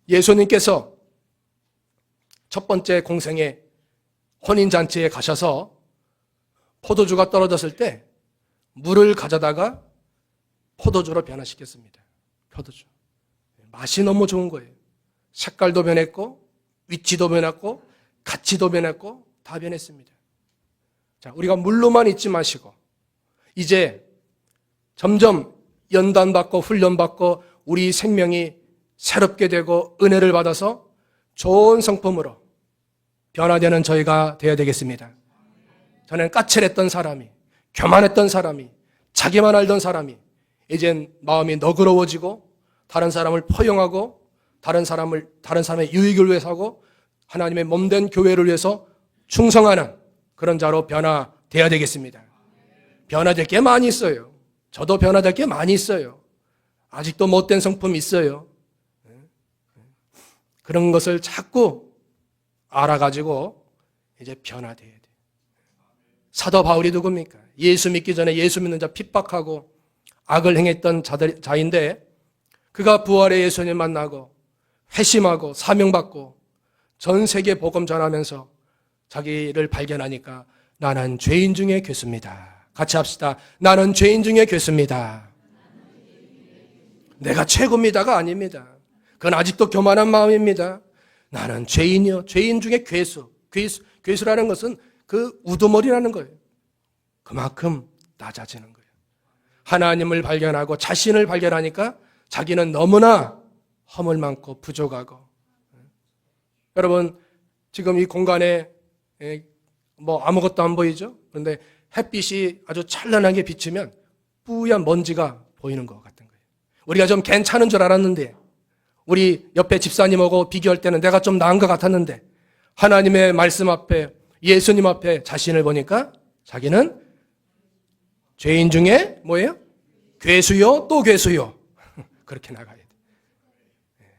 예수님께서 첫 번째 공생의 혼인잔치에 가셔서 포도주가 떨어졌을 때 물을 가져다가 포도주로 변화시켰습니다. 포도주. 맛이 너무 좋은 거예요. 색깔도 변했고 위치도 변했고 가치도 변했고 다 변했습니다. 자, 우리가 물로만 있지 마시고 이제 점점 연단받고 훈련받고 우리 생명이 새롭게 되고 은혜를 받아서 좋은 성품으로 변화되는 저희가 되어야 되겠습니다. 전에는 까칠했던 사람이, 교만했던 사람이, 자기만 알던 사람이 이젠 마음이 너그러워지고 다른 사람을 포용하고 다른 사람의 유익을 위해서 하고 하나님의 몸된 교회를 위해서 충성하는 그런 자로 변화되어야 되겠습니다. 변화될 게 많이 있어요. 저도 변화될 게 많이 있어요. 아직도 못된 성품이 있어요. 그런 것을 자꾸 알아가지고 이제 변화돼야 돼요. 사도 바울이 누굽니까? 예수 믿기 전에 예수 믿는 자 핍박하고 악을 행했던 자인데 그가 부활의 예수님 만나고 회심하고 사명받고 전 세계 복음 전하면서 자기를 발견하니까 나는 죄인 중에 괴수입니다. 같이 합시다. 나는 죄인 중에 괴수입니다. 내가 최고입니다가 아닙니다. 그건 아직도 교만한 마음입니다. 나는 죄인이요. 죄인 중에 괴수. 괴수라는 것은 그 우두머리라는 거예요. 그만큼 낮아지는 거예요. 하나님을 발견하고 자신을 발견하니까 자기는 너무나 허물 많고 부족하고. 여러분, 지금 이 공간에 뭐 아무것도 안 보이죠? 그런데 햇빛이 아주 찬란하게 비치면 뿌연 먼지가 보이는 것 같은 거예요. 우리가 좀 괜찮은 줄 알았는데 우리 옆에 집사님하고 비교할 때는 내가 좀 나은 것 같았는데 하나님의 말씀 앞에 예수님 앞에 자신을 보니까 자기는 죄인 중에 뭐예요? 괴수요 또 괴수요. 그렇게 나가야 돼.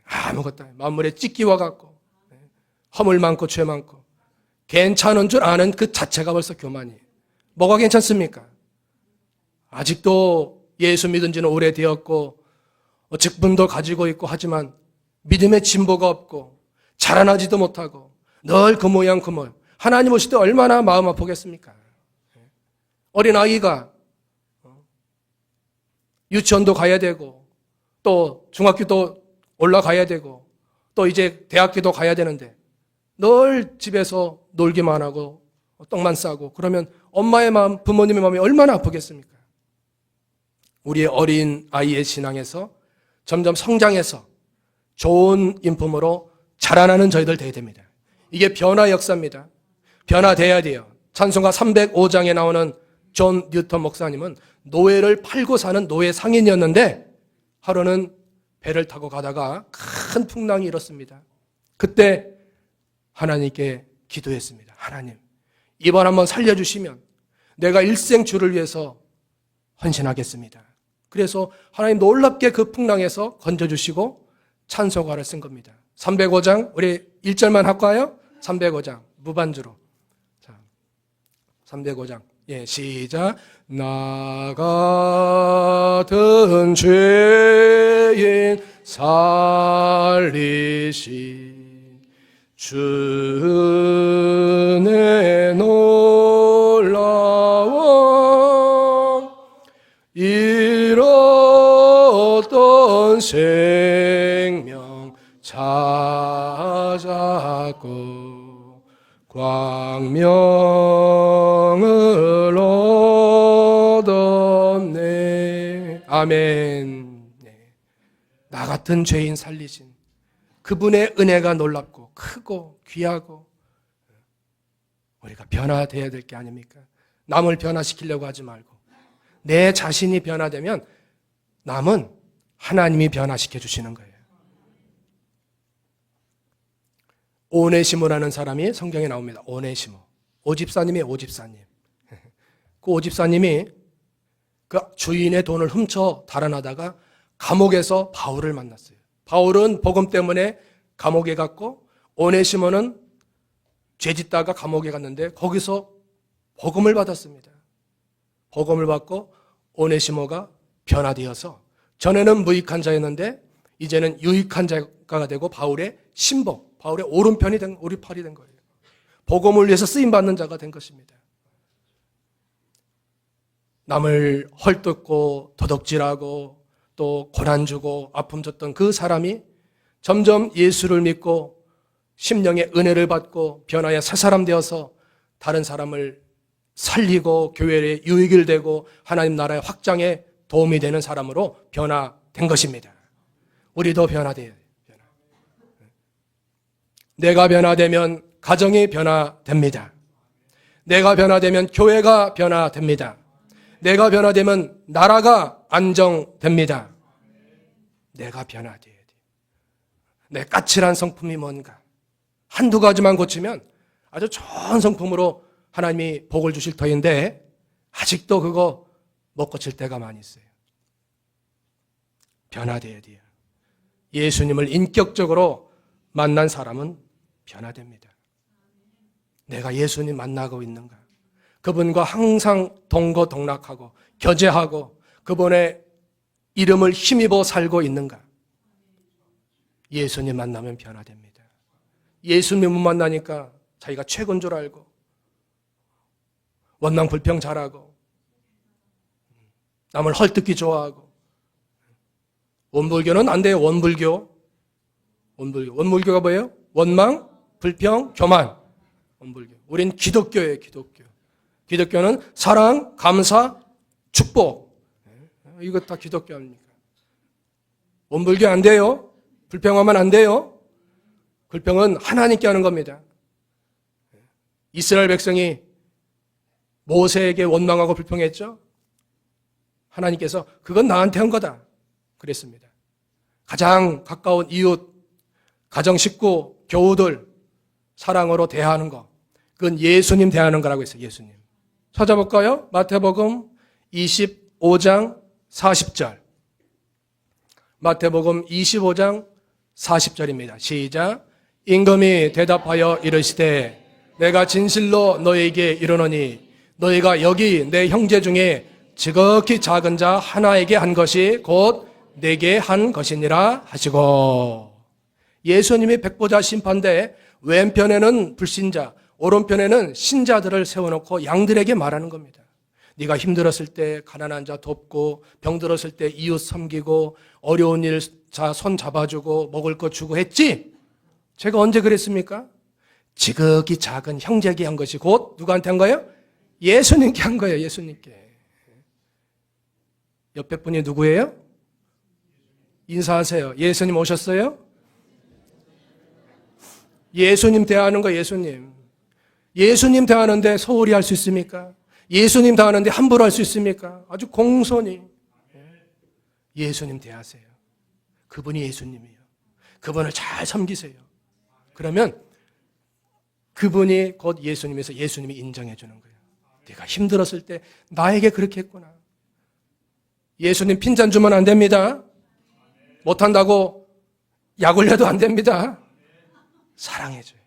아무것도 아니에요. 만물의 찢기와 같고 허물 많고 죄 많고 괜찮은 줄 아는 그 자체가 벌써 교만이에요. 뭐가 괜찮습니까? 아직도 예수 믿은 지는 오래되었고 직분도 가지고 있고 하지만 믿음의 진보가 없고 자라나지도 못하고 늘 그 모양 그 모양. 하나님 오실 때 얼마나 마음 아프겠습니까? 어린아이가 유치원도 가야 되고 또 중학교도 올라가야 되고 또 이제 대학교도 가야 되는데 늘 집에서 놀기만 하고 떡만 싸고 그러면 엄마의 마음, 부모님의 마음이 얼마나 아프겠습니까? 우리의 어린 아이의 신앙에서 점점 성장해서 좋은 인품으로 자라나는 저희들 되어야 됩니다. 이게 변화 역사입니다. 변화돼야 돼요. 찬송가 305장에 나오는 존 뉴턴 목사님은 노예를 팔고 사는 노예 상인이었는데 하루는 배를 타고 가다가 큰 풍랑이 일었습니다. 그때 하나님께 기도했습니다. 하나님, 이번 한번 살려주시면 내가 일생 주를 위해서 헌신하겠습니다. 그래서 하나님 놀랍게 그 풍랑에서 건져주시고 찬송가를 쓴 겁니다. 305장, 우리 1절만 할까요? 305장, 무반주로. 자, 305장. 예, 시작. 나 같은 죄인 살리신 주의 놀라운 잃었던 생명 찾았고 광명을 얻었네. 아멘. 네. 나 같은 죄인 살리신 그분의 은혜가 놀랍고 크고 귀하고 우리가 변화되어야 될 게 아닙니까? 남을 변화시키려고 하지 말고 내 자신이 변화되면 남은 하나님이 변화시켜 주시는 거예요. 오네시모라는 사람이 성경에 나옵니다. 오네시모. 오집사님이에요. 오집사님. 그 오집사님이 그 주인의 돈을 훔쳐 달아나다가 감옥에서 바울을 만났어요. 바울은 복음 때문에 감옥에 갔고 오네시모는 죄짓다가 감옥에 갔는데 거기서 복음을 받았습니다. 복음을 받고 오네시모가 변화되어서 전에는 무익한 자였는데 이제는 유익한 자가 되고 바울의 신복, 바울의 오른팔이 된 거예요. 복음을 위해서 쓰임받는 자가 된 것입니다. 남을 헐뜯고 도둑질하고 또 고난 주고 아픔 줬던 그 사람이 점점 예수를 믿고 심령의 은혜를 받고 변화의 새 사람 되어서 다른 사람을 살리고 교회에 유익을 되고 하나님 나라의 확장에 도움이 되는 사람으로 변화된 것입니다. 우리도 변화돼야 돼요. 내가 변화되면 가정이 변화됩니다. 내가 변화되면 교회가 변화됩니다. 내가 변화되면 나라가 안정됩니다. 내가 변화돼야 돼요. 내 까칠한 성품이 뭔가 한두 가지만 고치면 아주 좋은 성품으로 하나님이 복을 주실 터인데 아직도 그거 못 고칠 때가 많이 있어요. 변화돼야 돼요. 예수님을 인격적으로 만난 사람은 변화됩니다. 내가 예수님 만나고 있는가? 그분과 항상 동거동락하고 교제하고 그분의 이름을 힘입어 살고 있는가? 예수님 만나면 변화됩니다. 예수님 못 만나니까 자기가 최고인 줄 알고 원망 불평 잘하고 남을 헐뜯기 좋아하고 원불교는 안 돼요. 원불교. 원불교가 뭐예요? 원망, 불평, 교만. 원불교. 우린 기독교예요. 기독교. 기독교는 사랑, 감사, 축복. 이거 다 기독교 아닙니까? 원불교 안 돼요. 불평하면 안 돼요. 불평은 하나님께 하는 겁니다. 이스라엘 백성이 모세에게 원망하고 불평했죠. 하나님께서 그건 나한테 한 거다 그랬습니다. 가장 가까운 이웃, 가정 식구, 교우들 사랑으로 대하는 거, 그건 예수님 대하는 거라고 했어요. 예수님. 찾아볼까요? 마태복음 25장 40절. 마태복음 25장 40절입니다. 시작. 임금이 대답하여 이르시되 내가 진실로 너에게 이르노니 너희가 여기 내 형제 중에 지극히 작은 자 하나에게 한 것이 곧 내게 한 것이니라 하시고, 예수님이 백보자 심판대 왼편에는 불신자, 오른편에는 신자들을 세워놓고 양들에게 말하는 겁니다. 네가 힘들었을 때 가난한 자 돕고 병들었을 때 이웃 섬기고 어려운 일 자 손 잡아주고 먹을 거 주고 했지? 제가 언제 그랬습니까? 지극히 작은 형제에게 한 것이 곧 누구한테 한 거예요? 예수님께 한 거예요. 예수님께. 옆에 분이 누구예요? 인사하세요. 예수님 오셨어요? 예수님 대하는 거. 예수님. 예수님 대하는데 소홀히 할 수 있습니까? 예수님 대하는데 함부로 할 수 있습니까? 아주 공손히 예수님 대하세요. 그분이 예수님이에요. 그분을 잘 섬기세요. 그러면 그분이 곧 예수님에서 예수님이 인정해 주는 거예요. 내가 힘들었을 때 나에게 그렇게 했구나. 예수님 핀잔 주면 안 됩니다. 못한다고 약 올려도 안 됩니다. 사랑해줘요.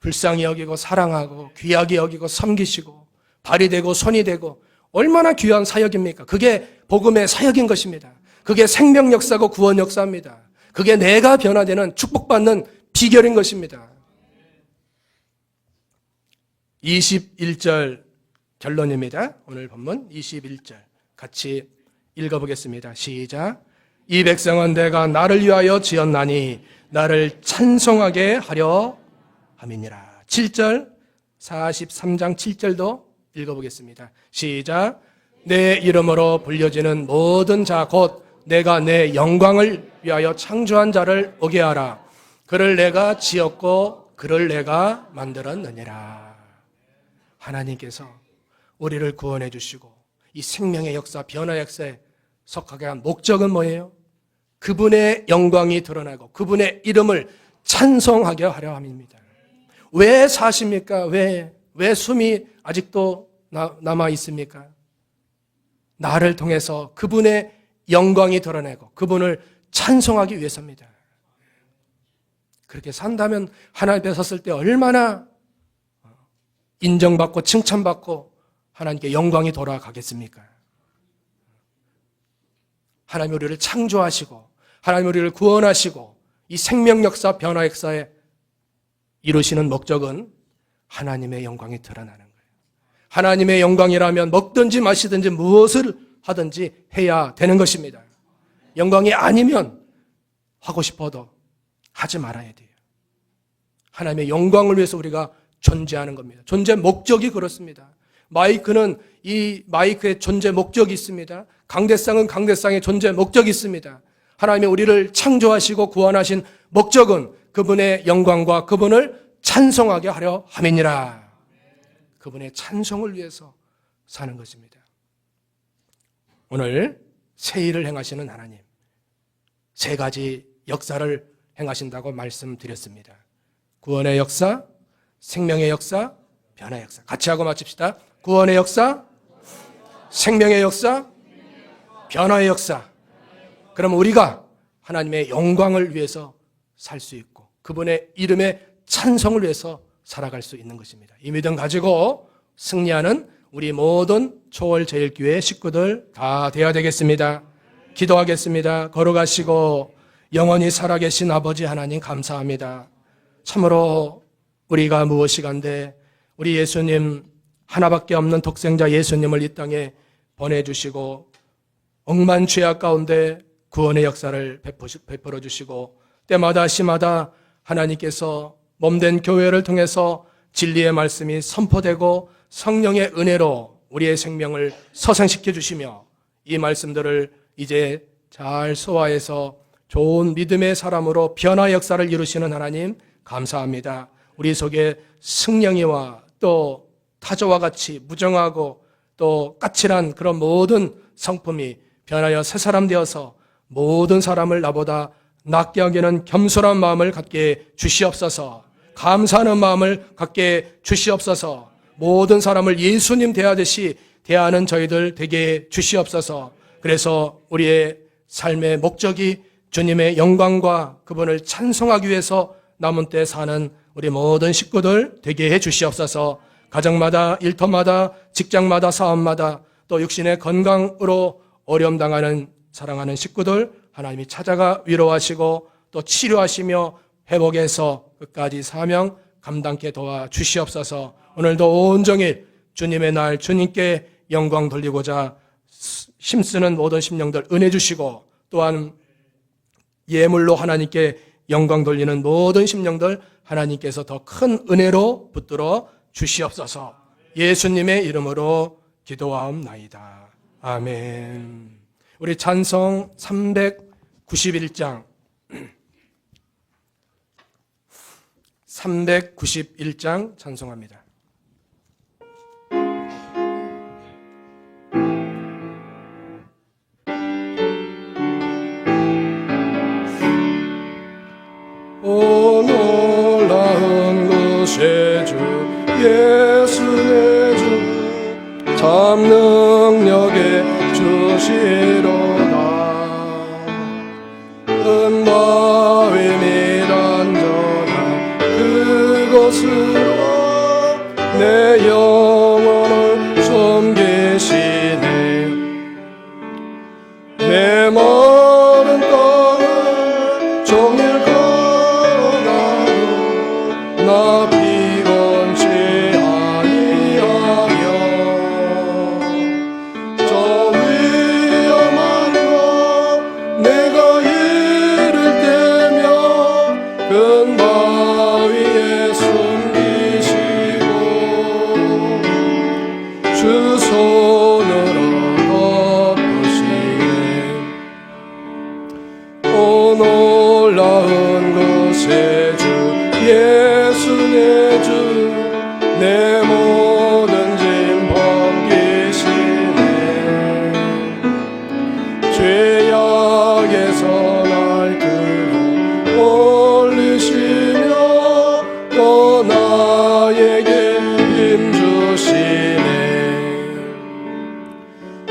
불쌍히 여기고 사랑하고 귀하게 여기고 섬기시고 발이 되고 손이 되고 얼마나 귀한 사역입니까? 그게 복음의 사역인 것입니다. 그게 생명 역사고 구원 역사입니다. 그게 내가 변화되는 축복받는 비결인 것입니다. 21절 결론입니다. 오늘 본문 21절 같이 읽어보겠습니다. 시작. 이 백성은 내가 나를 위하여 지었나니 나를 찬송하게 하려 함이니라. 7절 43장 7절도 읽어보겠습니다. 시작. 내 이름으로 불려지는 모든 자 곧 내가 내 영광을 위하여 창조한 자를 오게 하라. 그를 내가 지었고 그를 내가 만들었느니라. 하나님께서 우리를 구원해 주시고 이 생명의 역사, 변화 역사에 속하게 한 목적은 뭐예요? 그분의 영광이 드러나고 그분의 이름을 찬송하게 하려 함입니다. 왜 사십니까? 왜 숨이 아직도 남아 있습니까? 나를 통해서 그분의 영광이 드러내고 그분을 찬송하기 위해서입니다. 그렇게 산다면 하나님 앞에 섰을 때 얼마나 인정받고 칭찬받고 하나님께 영광이 돌아가겠습니까? 하나님 우리를 창조하시고 하나님 우리를 구원하시고 이 생명 역사, 변화 역사에 이루시는 목적은 하나님의 영광이 드러나는 거예요. 하나님의 영광이라면 먹든지 마시든지 무엇을 하든지 해야 되는 것입니다. 영광이 아니면 하고 싶어도 하지 말아야 돼요. 하나님의 영광을 위해서 우리가 존재하는 겁니다. 존재 목적이 그렇습니다. 마이크는 이 마이크의 존재 목적이 있습니다. 강대상은 강대상의 존재 목적이 있습니다. 하나님이 우리를 창조하시고 구원하신 목적은 그분의 영광과 그분을 찬송하게 하려 함이니라. 그분의 찬송을 위해서 사는 것입니다. 오늘 새 일을 행하시는 하나님, 세 가지 역사를 행하신다고 말씀드렸습니다. 구원의 역사, 생명의 역사, 변화의 역사. 같이 하고 마칩시다. 구원의 역사, 생명의 역사, 변화의 역사. 그럼 우리가 하나님의 영광을 위해서 살 수 있고 그분의 이름의 찬송을 위해서 살아갈 수 있는 것입니다. 이 믿음 가지고 승리하는 우리 모든 초월제일교회 식구들 다 되어야 되겠습니다. 기도하겠습니다. 걸어가시고 영원히 살아계신 아버지 하나님 감사합니다. 참으로 우리가 무엇이간데 우리 예수님 하나밖에 없는 독생자 예수님을 이 땅에 보내주시고 억만 죄악 가운데 구원의 역사를 베풀어 주시고 때마다 시마다 하나님께서 몸된 교회를 통해서 진리의 말씀이 선포되고 성령의 은혜로 우리의 생명을 서생시켜 주시며 이 말씀들을 이제 잘 소화해서 좋은 믿음의 사람으로 변화 역사를 이루시는 하나님 감사합니다. 우리 속에 승령이와 또 타조와 같이 무정하고 또 까칠한 그런 모든 성품이 변하여 새 사람 되어서 모든 사람을 나보다 낮게 여기는 겸손한 마음을 갖게 주시옵소서. 감사하는 마음을 갖게 주시옵소서. 모든 사람을 예수님 대하듯이 대하는 저희들 되게 주시옵소서. 그래서 우리의 삶의 목적이 주님의 영광과 그분을 찬송하기 위해서 남은 때 사는 우리 모든 식구들 되게 해 주시옵소서. 가정마다, 일터마다, 직장마다, 사업마다 또 육신의 건강으로 어려움 당하는 사랑하는 식구들 하나님이 찾아가 위로하시고 또 치료하시며 회복해서 끝까지 사명 감당케 도와주시옵소서. 오늘도 온종일 주님의 날 주님께 영광 돌리고자 힘쓰는 모든 심령들 은혜 주시고 또한 예물로 하나님께 영광 돌리는 모든 심령들 하나님께서 더 큰 은혜로 붙들어 주시옵소서. 예수님의 이름으로 기도하옵나이다. 아멘. 우리 찬송 391장 391장 찬송합니다. 오 놀라운 곳에 예수 내 주 참 능력에 주시로다. 큰 바위 미란전한 그곳으로 내 영혼을 숨기시네. 내 마른 땅을 종일 걸어가도 나 피곤치 아니하며 저 위험한 곳 내가 이를 때며 큰 바위에 숨기시고 주 손으로 덮으시네. 오 놀라운 곳에 주 예수 내 주 내 모든 짐 벗기시네. 죄악에서 날 끌어 올리시며 또 나에게 힘 주시네.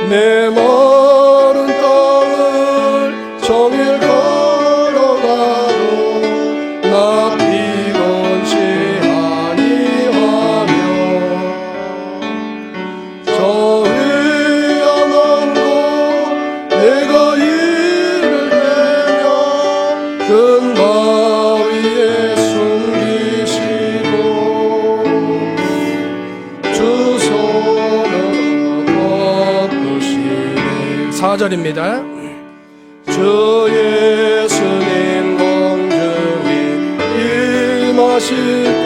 내 마른 땅을 종일 걸어가도 나 피곤치 아니하며 저 위험한 곳 내가 이를 때며 큰 바위에 숨기시고 주 손으로 덮으시네. 4절입니다. 주 예수님 공중이 임하실 때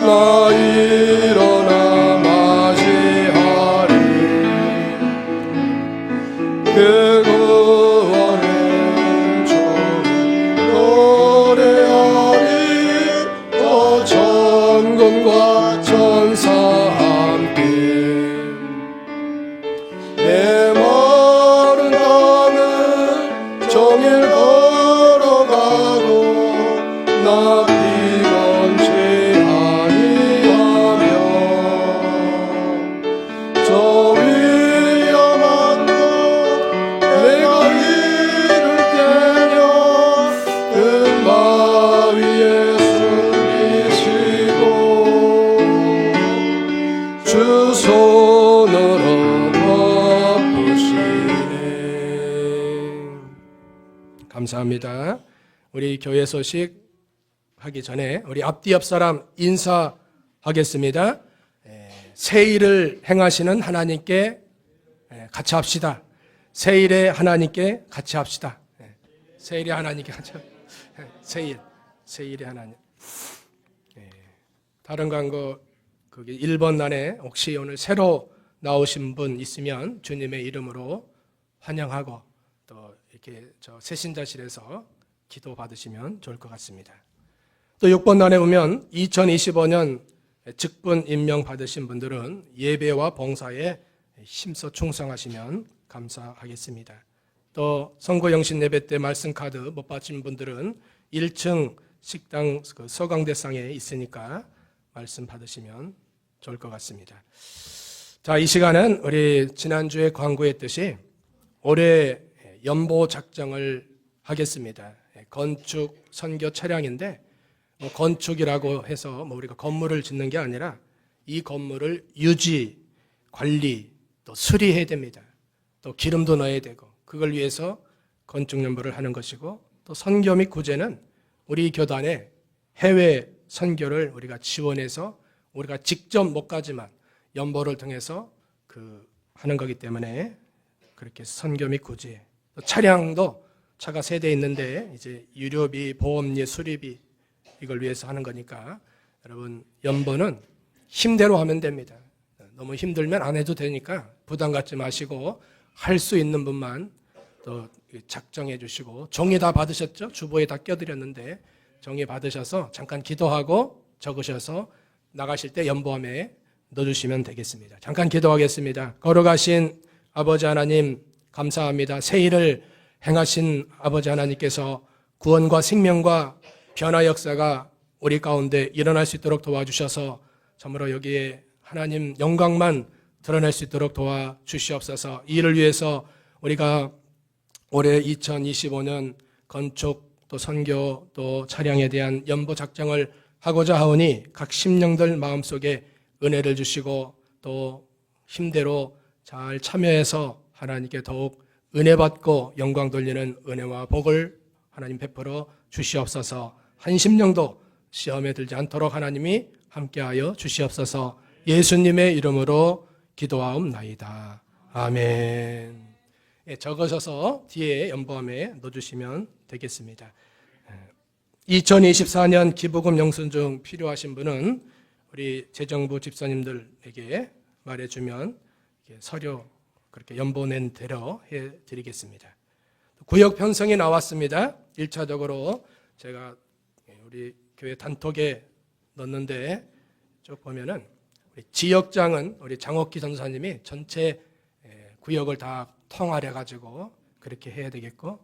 나 일어나 맞이하리. 그 구원의 종이 노래하리. 또 천군과 천사 함께 내 마른 땅을 종일 걸어가도 나 피곤치 아니하며 저 위험한 곳 내가 이를 때며 큰 바위에 숨기시고 주 손으로 덮으시네. 감사합니다. 우리 교회 소식 하기 전에 우리 앞뒤 옆 사람 인사하겠습니다. 새 일을 행하시는 하나님께 같이 합시다. 새 일에 하나님께 같이 합시다. 새 일에 하나님께 같이 새 일에 하나님. 다른 광고 거기 1번 난에 혹시 오늘 새로 나오신 분 있으면 주님의 이름으로 환영하고 또 이렇게 저 새신자실에서 기도 받으시면 좋을 것 같습니다. 또 6번 난에 보면 2025년 직분 임명 받으신 분들은 예배와 봉사에 힘써 충성하시면 감사하겠습니다. 또 선거 영신 예배 때 말씀 카드 못 받으신 분들은 1층 식당 그 서강대상에 있으니까 말씀 받으시면 좋을 것 같습니다. 자, 이 시간은 우리 지난주에 광고했듯이 올해 연보 작정을 하겠습니다. 건축 선교 차량인데 건축이라고 해서 우리가 건물을 짓는 게 아니라 이 건물을 유지, 관리, 또 수리해야 됩니다. 또 기름도 넣어야 되고 그걸 위해서 건축 연보를 하는 것이고 또 선교 및 구제는 우리 교단의 해외 선교를 우리가 지원해서 우리가 직접 못 가지만 연보를 통해서 하는 거기 때문에 그렇게 선교 및 구제, 또 차량도 차가 3대 있는데 이제 유료비, 보험료, 수리비 이걸 위해서 하는 거니까 여러분 연보는 힘대로 하면 됩니다. 너무 힘들면 안 해도 되니까 부담 갖지 마시고 할 수 있는 분만 또 작정해 주시고 종이 다 받으셨죠? 주보에 다 껴드렸는데 종이 받으셔서 잠깐 기도하고 적으셔서 나가실 때 연보함에 넣어주시면 되겠습니다. 잠깐 기도하겠습니다. 걸어가신 아버지 하나님 감사합니다. 새 일을 행하신 아버지 하나님께서 구원과 생명과 변화 역사가 우리 가운데 일어날 수 있도록 도와주셔서 참으로 여기에 하나님 영광만 드러낼 수 있도록 도와주시옵소서. 이 일을 위해서 우리가 올해 2025년 건축 또 선교 또 차량에 대한 연보 작정을 하고자 하오니 각 심령들 마음속에 은혜를 주시고 또 힘대로 잘 참여해서 하나님께 더욱 은혜 받고 영광 돌리는 은혜와 복을 하나님 베풀어 주시옵소서. 한 심령도 시험에 들지 않도록 하나님이 함께하여 주시옵소서. 예수님의 이름으로 기도하옵나이다. 아멘. 예, 적으셔서 뒤에 연보함에 넣어주시면 되겠습니다. 2024년 기부금 영순 중 필요하신 분은 우리 재정부 집사님들에게 말해주면 서류 그렇게 연보 낸 대로 해드리겠습니다. 구역 편성이 나왔습니다. 1차적으로 제가 우리 교회 단톡에 넣었는데 쭉 보면은 우리 지역장은 우리 장옥기 전사님이 전체 구역을 다 통할해 가지고 그렇게 해야 되겠고,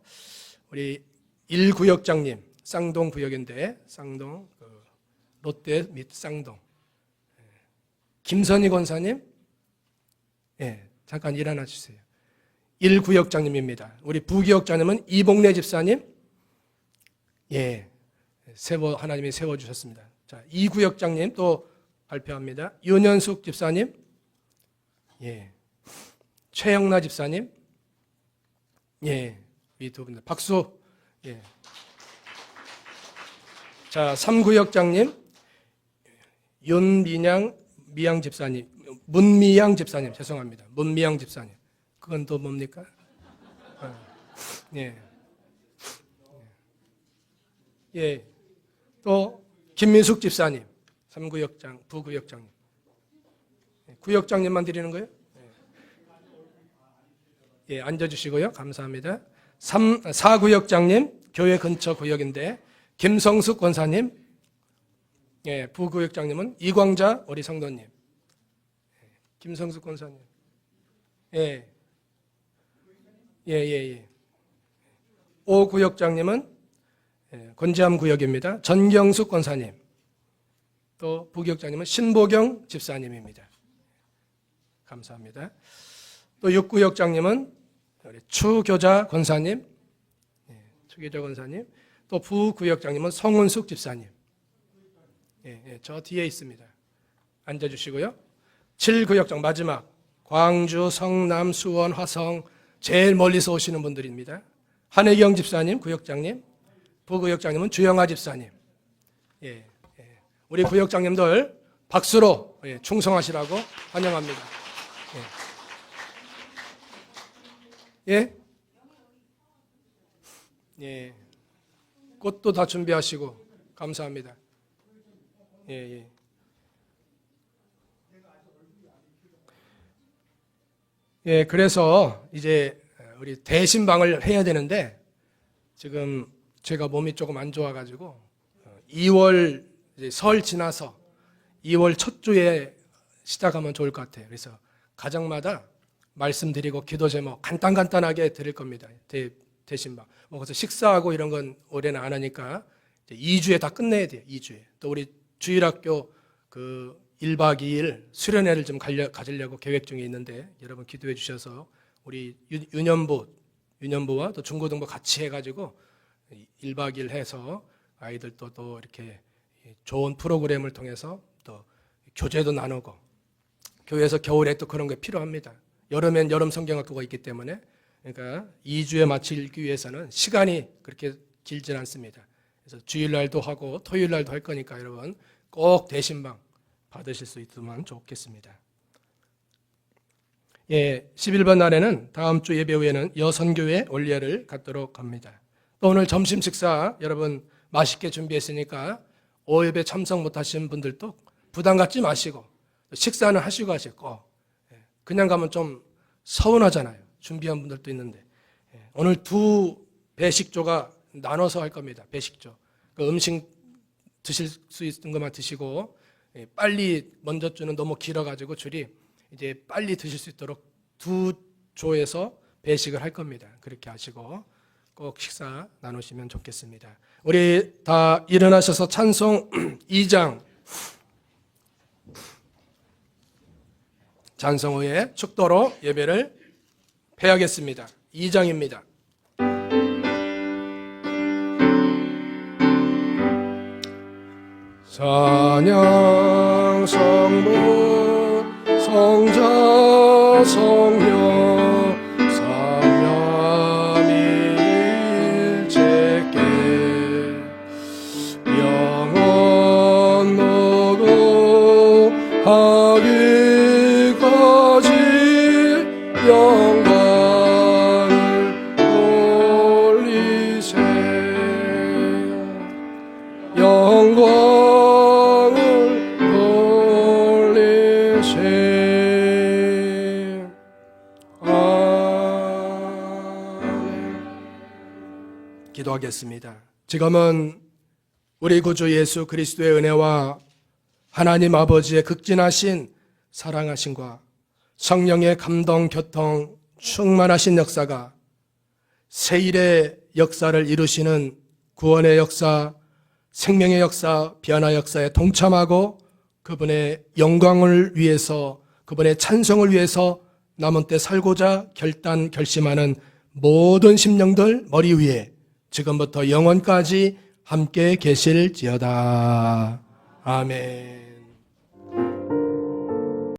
우리 1구역장님 쌍동 구역인데 쌍동 롯데 및 쌍동 김선희 권사님 잠깐 일어나 주세요. 1구역장님입니다. 우리 부구역장님은 이복래 집사님 하나님이 세워주셨습니다. 자, 2구역장님 또 발표합니다. 윤현숙 집사님, 최영나 집사님, 이 두 분들 박수. 자, 3구역장님 미양 집사님, 문미양 집사님, 죄송합니다. 문미양 집사님. 그건 또 뭡니까? 또 김민숙 집사님, 3구역장, 부구역장님. 구역장님만 드리는 거예요? 앉아주시고요. 감사합니다. 4구역장님, 교회 근처 구역인데 김성숙 권사님, 부구역장님은 이광자 우리 성도님, 김성숙 권사님, 5구역장님은 권지암 구역입니다. 전경숙 권사님, 또 부구역장님은 신보경 집사님입니다. 감사합니다. 또 6구역장님은 추교자 권사님, 추교자 권사님, 또 부구역장님은 성은숙 집사님. 저 뒤에 있습니다. 앉아주시고요. 7구역장 마지막 광주, 성남, 수원, 화성 제일 멀리서 오시는 분들입니다. 한혜경 집사님, 구역장님, 부구역장님은 주영아 집사님. 우리 구역장님들 박수로 충성하시라고 환영합니다. 꽃도 다 준비하시고 감사합니다. 그래서 이제 우리 대신방을 해야 되는데 지금 제가 몸이 조금 안 좋아가지고 2월 이제 설 지나서 2월 첫 주에 시작하면 좋을 것 같아요. 그래서 가정마다 말씀드리고 기도 제목 간단하게 드릴 겁니다. 대신방. 그래서 식사하고 이런 건 올해는 안 하니까 이제 2주에 다 끝내야 돼요. 2주에. 또 우리 주일학교 그 1박 2일 수련회를 좀 가지려고 계획 중에 있는데 여러분 기도해 주셔서 우리 유년부와 또 중고등부 같이 해가지고 1박 2일 해서 아이들도 또 이렇게 좋은 프로그램을 통해서 또 교재도 나누고, 교회에서 겨울에 또 그런 게 필요합니다. 여름엔 여름 성경학교가 있기 때문에, 그러니까 2주에 마치기 위해서는 시간이 그렇게 길진 않습니다. 그래서 주일날도 하고 토요일날도 할 거니까 여러분 꼭 대신방 받으실 수 있으면 좋겠습니다. 11번 날에는 다음 주 예배 후에는 여선교회 올리회를 갖도록 합니다. 또 오늘 점심 식사 여러분 맛있게 준비했으니까 오예배 참석 못하신 분들도 부담 갖지 마시고 식사는 하시고 하시고, 그냥 가면 좀 서운하잖아요. 준비한 분들도 있는데 오늘 2배식조가 나눠서 할 겁니다. 배식조. 그 음식 드실 수 있는 것만 드시고, 빨리 먼저 주는 너무 길어가지고 줄이 이제 빨리 드실 수 있도록 2조에서 배식을 할 겁니다. 그렇게 하시고 꼭 식사 나누시면 좋겠습니다. 우리 다 일어나셔서 찬송 2장 찬송 후에 축도로 예배를 폐하겠습니다. 2장입니다. 찬양 성부 성자 성령 삼위일체께 영원 노고하기까지 영광을 올리세 영광을 올리세 아멘. 기도하겠습니다. 지금은 우리 구주 예수 그리스도의 은혜와 하나님 아버지의 극진하신 사랑하심과 성령의 감동, 교통, 충만하신 역사가 세일의 역사를 이루시는 구원의 역사, 생명의 역사, 변화 역사에 동참하고 그분의 영광을 위해서, 그분의 찬송을 위해서 남은 때 살고자 결심하는 모든 심령들 머리 위에 지금부터 영원까지 함께 계실지어다. 아멘.